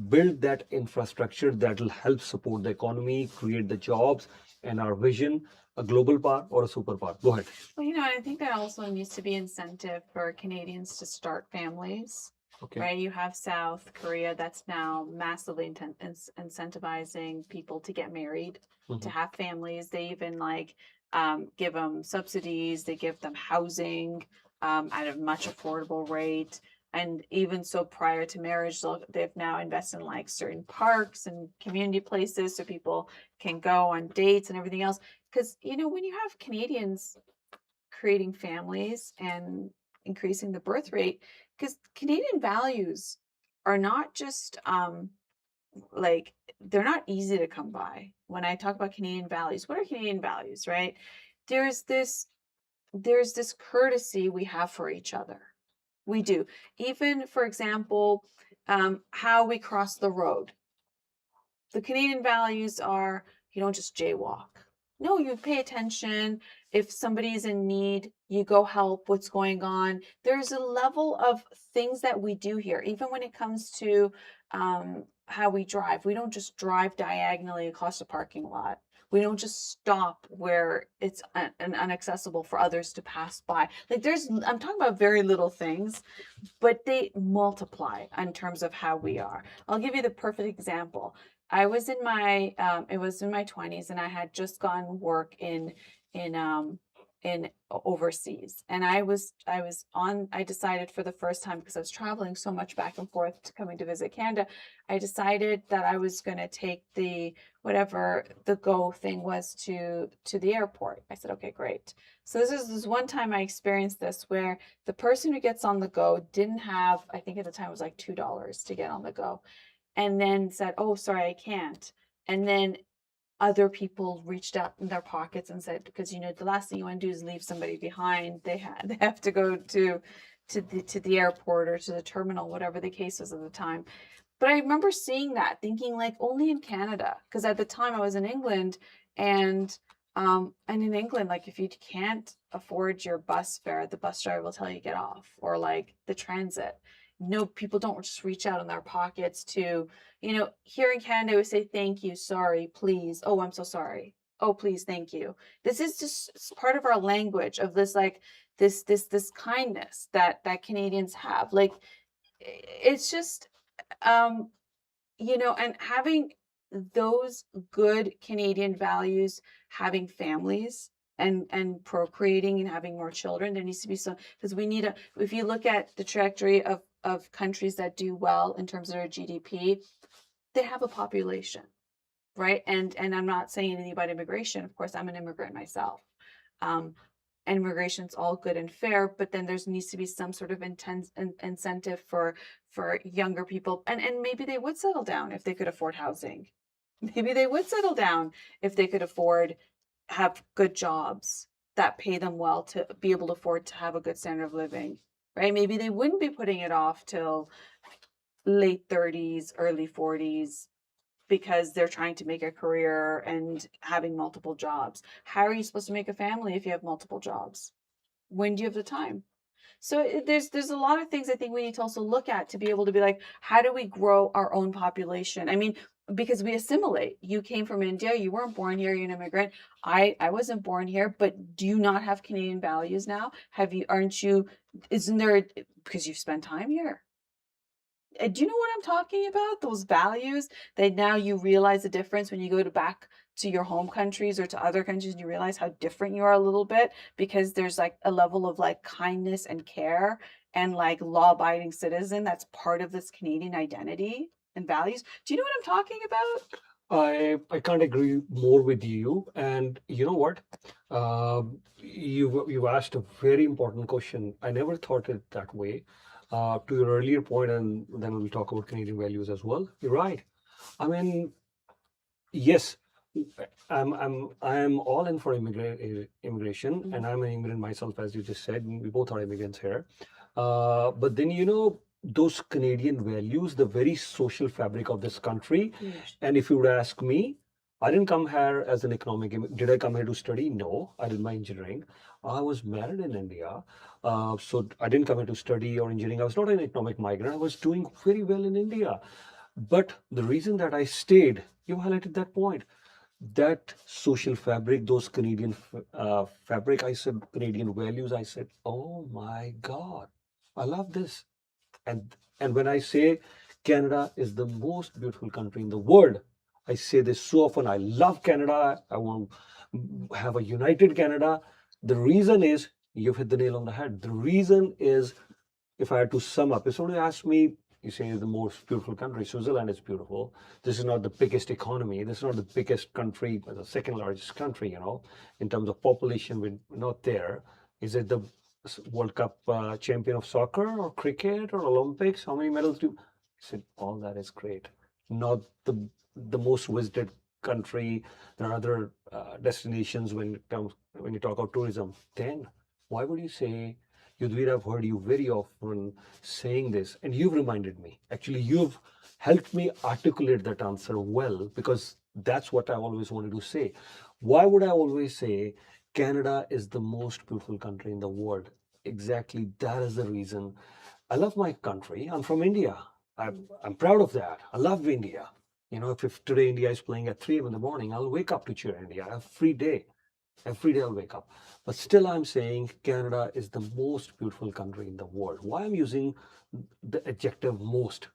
build that infrastructure that will help support the economy, create the jobs, and our vision, a global power or a superpower. Go ahead. Well, I think there also needs to be incentive for Canadians to start families. Okay. Right? You have South Korea that's now massively incentivizing people to get married, to have families. They even give them subsidies, they give them housing at a much affordable rate. And even so, prior to marriage, they've now invested in like certain parks and community places so people can go on dates and everything else. Because, when you have Canadians creating families and increasing the birth rate, because Canadian values are not just like they're not easy to come by. When I talk about Canadian values, what are Canadian values, right? There's this there's this courtesy we have for each other. We do. Even, for example, how we cross the road. The Canadian values are you don't just jaywalk. No, you pay attention. If somebody's in need, you go help what's going on. There's a level of things that we do here, even when it comes to how we drive. We don't just drive diagonally across the parking lot. We don't just stop where it's inaccessible for others to pass by. I'm talking about very little things, but they multiply in terms of how we are. I'll give you the perfect example. I was in my it was in my 20s, and I had just gone work in in overseas, and I decided for the first time, because I was traveling so much back and forth to coming to visit Canada, I decided that I was going to take the whatever the go thing was to the airport. I said, okay, great. So this one time I experienced this where the person who gets on the go didn't have, I think at the time it was like $2 to get on the go, and then said, oh, sorry, I can't. And then other people reached out in their pockets and said, because the last thing you want to do is leave somebody behind. They have to go to the airport or to the terminal, whatever the case was at the time. But I remember seeing that, thinking like only in Canada, because at the time I was in England, and in England, like if you can't afford your bus fare, the bus driver will tell you get off, or like the transit. No, people don't just reach out in their pockets to, here in Canada, we say thank you, sorry, please. Oh, I'm so sorry. Oh, please, thank you. This is just part of our language of this, like this kindness that Canadians have. Like it's just and having those good Canadian values, having families and procreating and having more children, there needs to be some, because if you look at the trajectory of countries that do well in terms of their GDP, they have a population, right? And I'm not saying anything about immigration. Of course, I'm an immigrant myself. Um, and immigration's all good and fair, but then there needs to be some sort of incentive for younger people, and maybe they would settle down if they could afford housing. Maybe they would settle down if they could have good jobs that pay them well to be able to afford to have a good standard of living, right? Maybe they wouldn't be putting it off till late 30s, early 40s, because they're trying to make a career and having multiple jobs. How are you supposed to make a family if you have multiple jobs? When do you have the time? So there's a lot of things I think we need to also look at to be able to be like, how do we grow our own population? I mean, because we assimilate. You came from India, you weren't born here, you're an immigrant. I wasn't born here, but do you not have Canadian values now? Isn't there, because you've spent time here? Do you know what I'm talking about? Those values that now you realize the difference when you go back to your home countries or to other countries, and you realize how different you are a little bit, because there's like a level of like kindness and care and like law-abiding citizen that's part of this Canadian identity and values. Do you know what I'm talking about? I can't agree more with you. And you know what? You asked a very important question. I never thought it that way. To your earlier point, and then we'll talk about Canadian values as well. You're right. I mean, yes, I'm all in for immigration, and I'm an immigrant myself, as you just said. We both are immigrants here. But then those Canadian values, the very social fabric of this country. Huge. And if you would ask me, I didn't come here as an Did I come here to study? No, I did my engineering. I was married in India, so I didn't come here to study or engineering. I was not an economic migrant. I was doing very well in India. But the reason that I stayed, you highlighted that point, that social fabric, those Canadian fabric, I said, Canadian values, I said, oh my God, I love this. And when I say Canada is the most beautiful country in the world, I say this so often. I love Canada. I want to have a united Canada. The reason is, you've hit the nail on the head. The reason is, if I had to sum up, if somebody asked me, you say the most beautiful country, Switzerland is beautiful. This is not the biggest economy. This is not the biggest country, but the second largest country, in terms of population, we're not there. Is it the World Cup champion of soccer or cricket or Olympics? How many medals do? I said, all that is great. Not the most visited country. There are other destinations when you talk about tourism. Then why would you say? Yudhvir, I've heard you very often saying this, and you've reminded me. Actually, you've helped me articulate that answer well, because that's what I always wanted to say. Why would I always say Canada is the most beautiful country in the world? Exactly, that is the reason. I love my country. I'm from India. I'm proud of that. I love India. If today India is playing at 3 a.m. in the morning, I'll wake up to cheer India. I have free day. Every day I'll wake up. But still, I'm saying Canada is the most beautiful country in the world. Why I'm using the adjective most?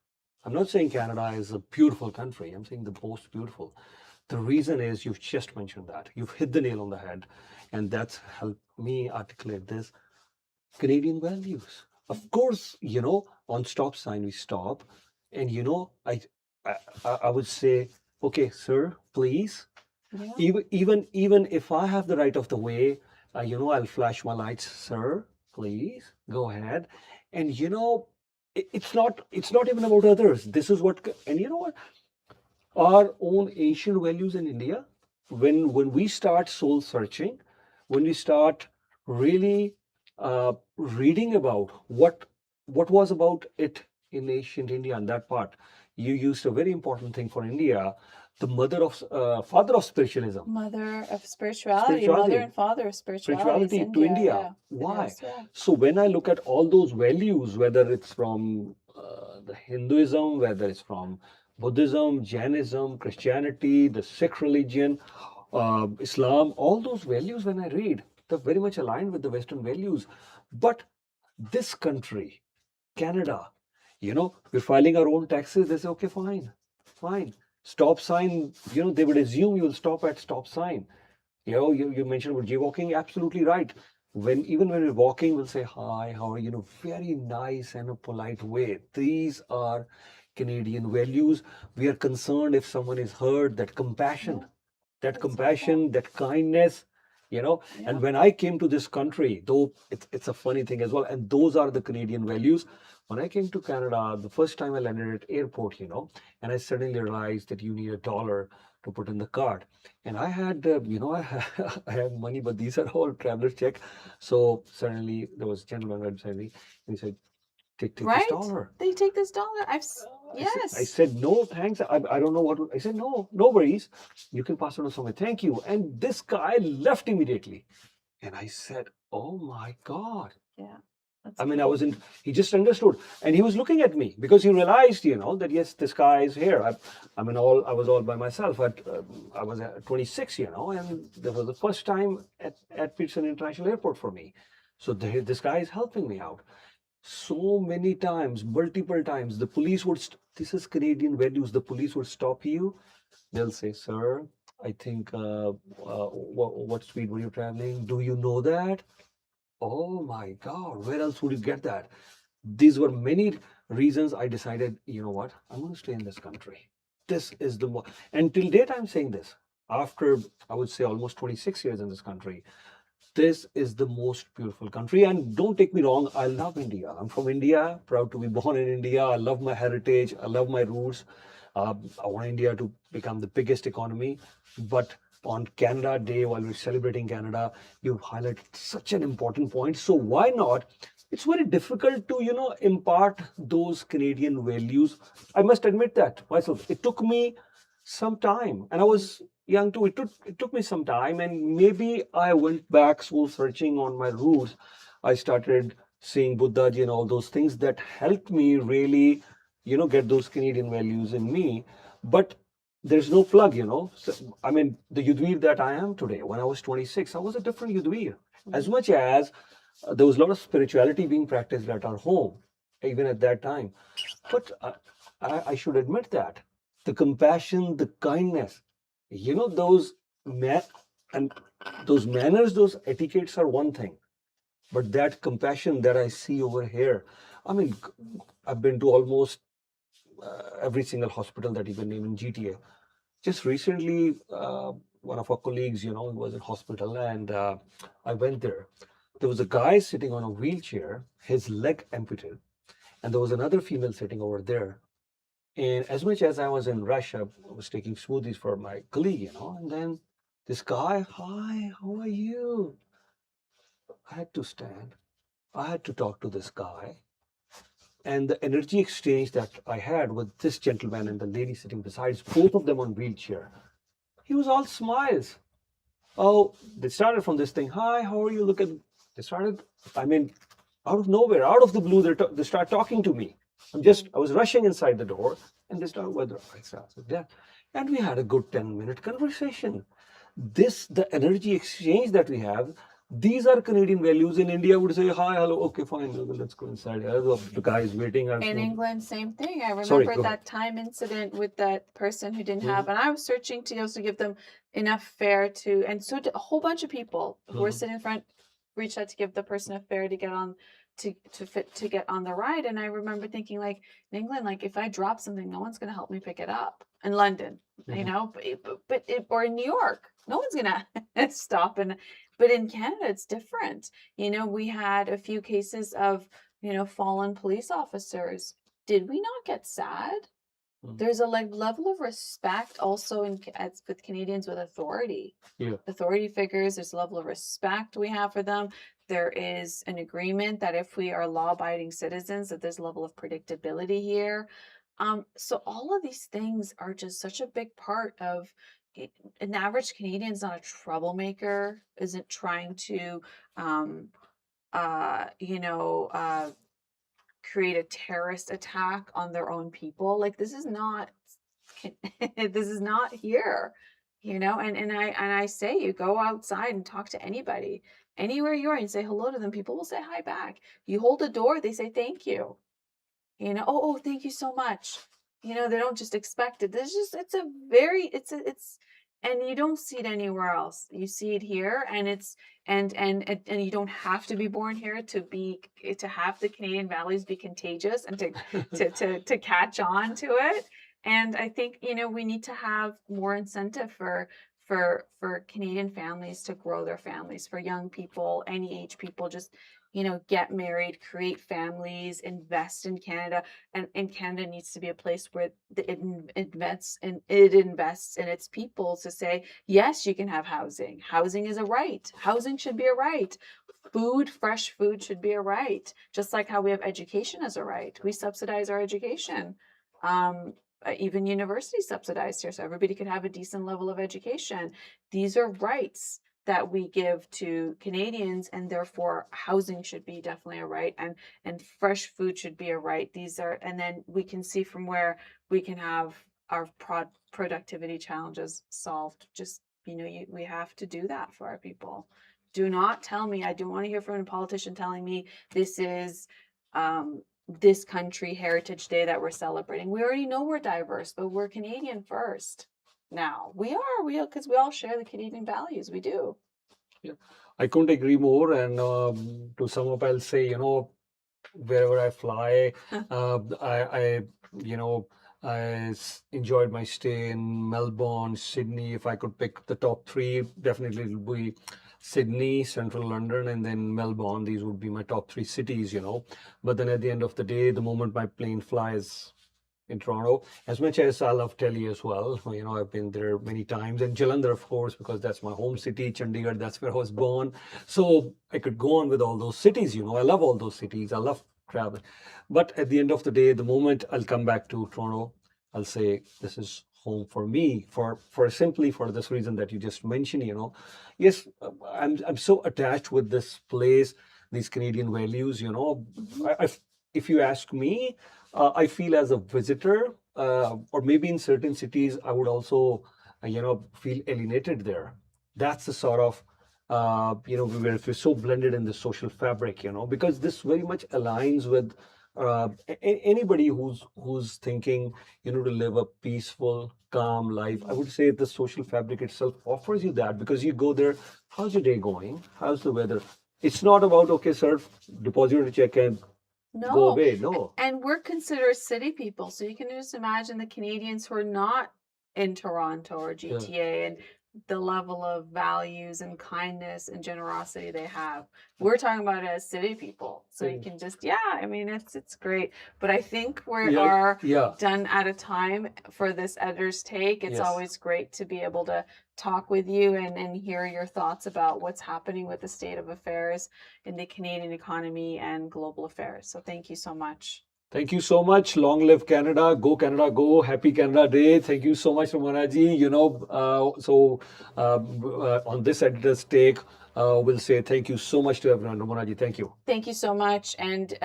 I'm not saying Canada is a beautiful country. I'm saying the most beautiful. The reason is, you've just mentioned that. You've hit the nail on the head. And that's helped me articulate this. Canadian values. Of course, on stop sign we stop. And I would say, okay, sir, please. Yeah. Even if I have the right of the way, I'll flash my lights, sir. Please go ahead. And it's not even about others. This is what, and you know what? Our own ancient values in India. When we start soul searching, when we start really reading about what was about it in ancient India and that part, you used a very important thing for India, the father of spiritualism, Mother of spirituality, spirituality, mother and father of spirituality is spirituality to India. India. Yeah, it Why? is. Yeah. So when I look at all those values, whether it's from the Hinduism, whether it's from Buddhism, Jainism, Christianity, the Sikh religion, Islam, all those values, when I read, they're very much aligned with the Western values. But this country, Canada, we're filing our own taxes. They say, okay, fine, fine. Stop sign, they would assume you'll stop at stop sign. You mentioned about jaywalking, absolutely right. Even when we're walking, we'll say hi, how are you? Very nice and a polite way. These are Canadian values. We are concerned if someone is hurt, that compassion, that kindness, Yeah. And when I came to this country, though it's a funny thing as well, and those are the Canadian values. When I came to Canada, the first time I landed at airport, and I suddenly realized that you need $1 to put in the card. And I had, I have money, but these are all traveler's check. So suddenly there was a gentleman right beside me, and he said, take this Right? dollar. They take this dollar. I Yes. said, no, thanks. I don't know what I said, no, no worries. You can pass it on somewhere. Thank you. And this guy left immediately. And I said, oh my God. Yeah. That's I mean, cool. he just understood. And he was looking at me because he realized, that yes, this guy is here. I was all by myself. I was at 26, and that was the first time at Peterson International Airport for me. So this guy is helping me out. So many times, multiple times, the police would, this is Canadian values, the police would stop you. They'll say, sir, I think, what speed were you traveling? Do you know that? Oh my God, where else would you get that? These were many reasons I decided, you know what, I'm going to stay in this country. this is the and till date I'm saying this after I would say almost 26 years in this country. This is the most beautiful country. And don't take me wrong, I love India. I'm from India, proud to be born in India. I love my heritage, I love my roots. I want India to become the biggest economy. But on Canada Day, while we're celebrating Canada, you highlighted such an important point. So why not? It's very difficult to, impart those Canadian values. I must admit that myself. It took me some time, and I was young too. It took me some time, and maybe I went back soul searching on my roots. I started seeing Buddhaji and all those things that helped me really, get those Canadian values in me. But there's no plug. So, I mean, the Yudhvir that I am today, when I was 26, I was a different Yudhvir. As much as there was a lot of spirituality being practiced at our home, even at that time. But I should admit that the compassion, the kindness, those and those manners, those etiquettes are one thing. But that compassion that I see over here, I mean, I've been to almost every single hospital that you can name in GTA. Just recently, one of our colleagues, was in hospital, and I went there. There was a guy sitting on a wheelchair, his leg amputated, and there was another female sitting over there. And as much as I was in Russia, I was taking smoothies for my colleague, and then this guy, hi, how are you? I had to stand. I had to talk to this guy. And the energy exchange that I had with this gentleman and the lady sitting beside, both of them on wheelchair, he was all smiles. Oh, they started from this thing. Hi, how are you? Look at. They started. I mean, out of nowhere, out of the blue, they start talking to me. I was rushing inside the door, and they started with I started, yeah, and we had a good 10-minute conversation. The energy exchange that we have. These are Canadian values. In India, would say hi, hello, okay, fine, let's go inside. The guy is waiting. In England, same thing. I Sorry, remember go ahead. that time incident with that person who didn't Mhm. have, and I was searching to also give them enough fare to, and so did a whole bunch of people who were Mhm. sitting in front reached out to give the person a fare to get on to get on the ride. And I remember thinking, like, in England, like, if I drop something, no one's gonna help me pick it up. In London, Mhm. or in New York, no one's gonna stop. And but in Canada, it's different. We had a few cases of fallen police officers. Did we not get sad? Mhm. There's a level of respect also as with Canadians with authority. Yeah. Authority figures, there's a level of respect we have for them. There is an agreement that if we are law-abiding citizens, that there's a level of predictability here. So all of these things are just such a big part of an average Canadian is not a troublemaker, isn't trying to um, create a terrorist attack on their own people. Like, this is not this is not here. And I say, you go outside and talk to anybody anywhere you are and say hello to them, people will say hi back. You hold the door, they say thank you. Oh, thank you so much. They don't just expect it. There's just it's a very it's and you don't see it anywhere else. You see it here, and it's and you don't have to be born here to have the Canadian values be contagious and to catch on to it. And I think we need to have more incentive for Canadian families to grow their families, for young people, any age people, just get married, create families, invest in Canada. And Canada needs to be a place where it invests in its people to say, yes, you can have housing. Housing is a right. Housing should be a right. Fresh food should be a right. Just like how we have education as a right. We subsidize our education. Even university subsidized here, so everybody could have a decent level of education. These are rights that we give to Canadians, and therefore housing should be definitely a right, and fresh food should be a right. And then we can see from where we can have our productivity challenges solved. Just we have to do that for our people. Do not tell me, I don't want to hear from a politician telling me this is this country Heritage Day that we're celebrating. We already know we're diverse, but we're Canadian first. Now because we all share the Canadian values. We do. Yeah. I couldn't agree more. And to sum up, I'll say, wherever I fly, I you know, Enjoyed my stay in Melbourne, Sydney. If I could pick the top three, definitely it would be Sydney, Central London, and then Melbourne. These would be my top three cities, you know. But then at the end of the day, the moment my plane flies in Toronto, as much as I love Delhi as well, you know, I've been there many times, and Jalandhar, of course, because that's my home city. Chandigarh, that's where I was born. So I could go on with all those cities, you know. I love all those cities. I love travel. But at the end of the day, the moment I'll come back to Toronto, I'll say this is home for me, for simply for this reason that you just mentioned, you know. Yes, I'm so attached with this place, these Canadian values, you know. If you ask me, I feel as a visitor, or maybe in certain cities, I would also, you know, feel alienated there. That's the sort of, you know, we're so blended in the social fabric, you know, because this very much aligns with anybody who's thinking, you know, to live a peaceful, calm life. I would say the social fabric itself offers you that because you go there. How's your day going? How's the weather? It's not about, okay, sir, deposit a check and go No, away. No. and we're considered city people, so you can just imagine the Canadians who are not in Toronto or Yeah. GTA and the level of values and kindness and generosity they have. We're talking about it as city people, so you Mm. can just I mean it's great. But I think we Yeah. are Yeah. done at a time for this editor's take. It's Yes. always great to be able to talk with you and hear your thoughts about what's happening with the state of affairs in the Canadian economy and global affairs. So thank you so much. Thank you so much. Long live Canada. Go Canada, go. Happy Canada Day. Thank you so much, Ramanaji. You know, on this editor's take, we'll say thank you so much to everyone. Ramanaji, thank you. Thank you so much. And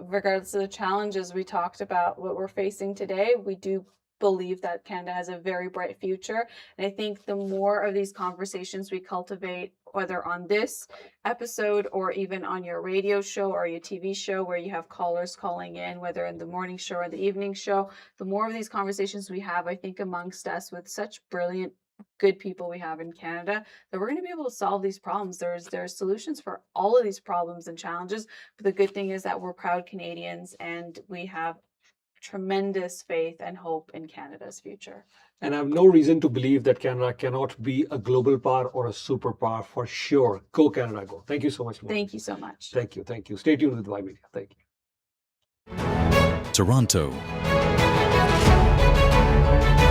regardless of the challenges we talked about, what we're facing today, we do believe that Canada has a very bright future. And I think the more of these conversations we cultivate, whether on this episode or even on your radio show or your TV show where you have callers calling in, whether in the morning show or the evening show, the more of these conversations we have, I think amongst us with such brilliant, good people we have in Canada, that we're going to be able to solve these problems. There's solutions for all of these problems and challenges. But the good thing is that we're proud Canadians and we have tremendous faith and hope in Canada's future. And I have no reason to believe that Canada cannot be a global power or a superpower for sure. Go Canada, go. Thank you so much. Ramanaji. Thank you so much. Thank you. Thank you. Stay tuned with Y Media. Thank you. Toronto,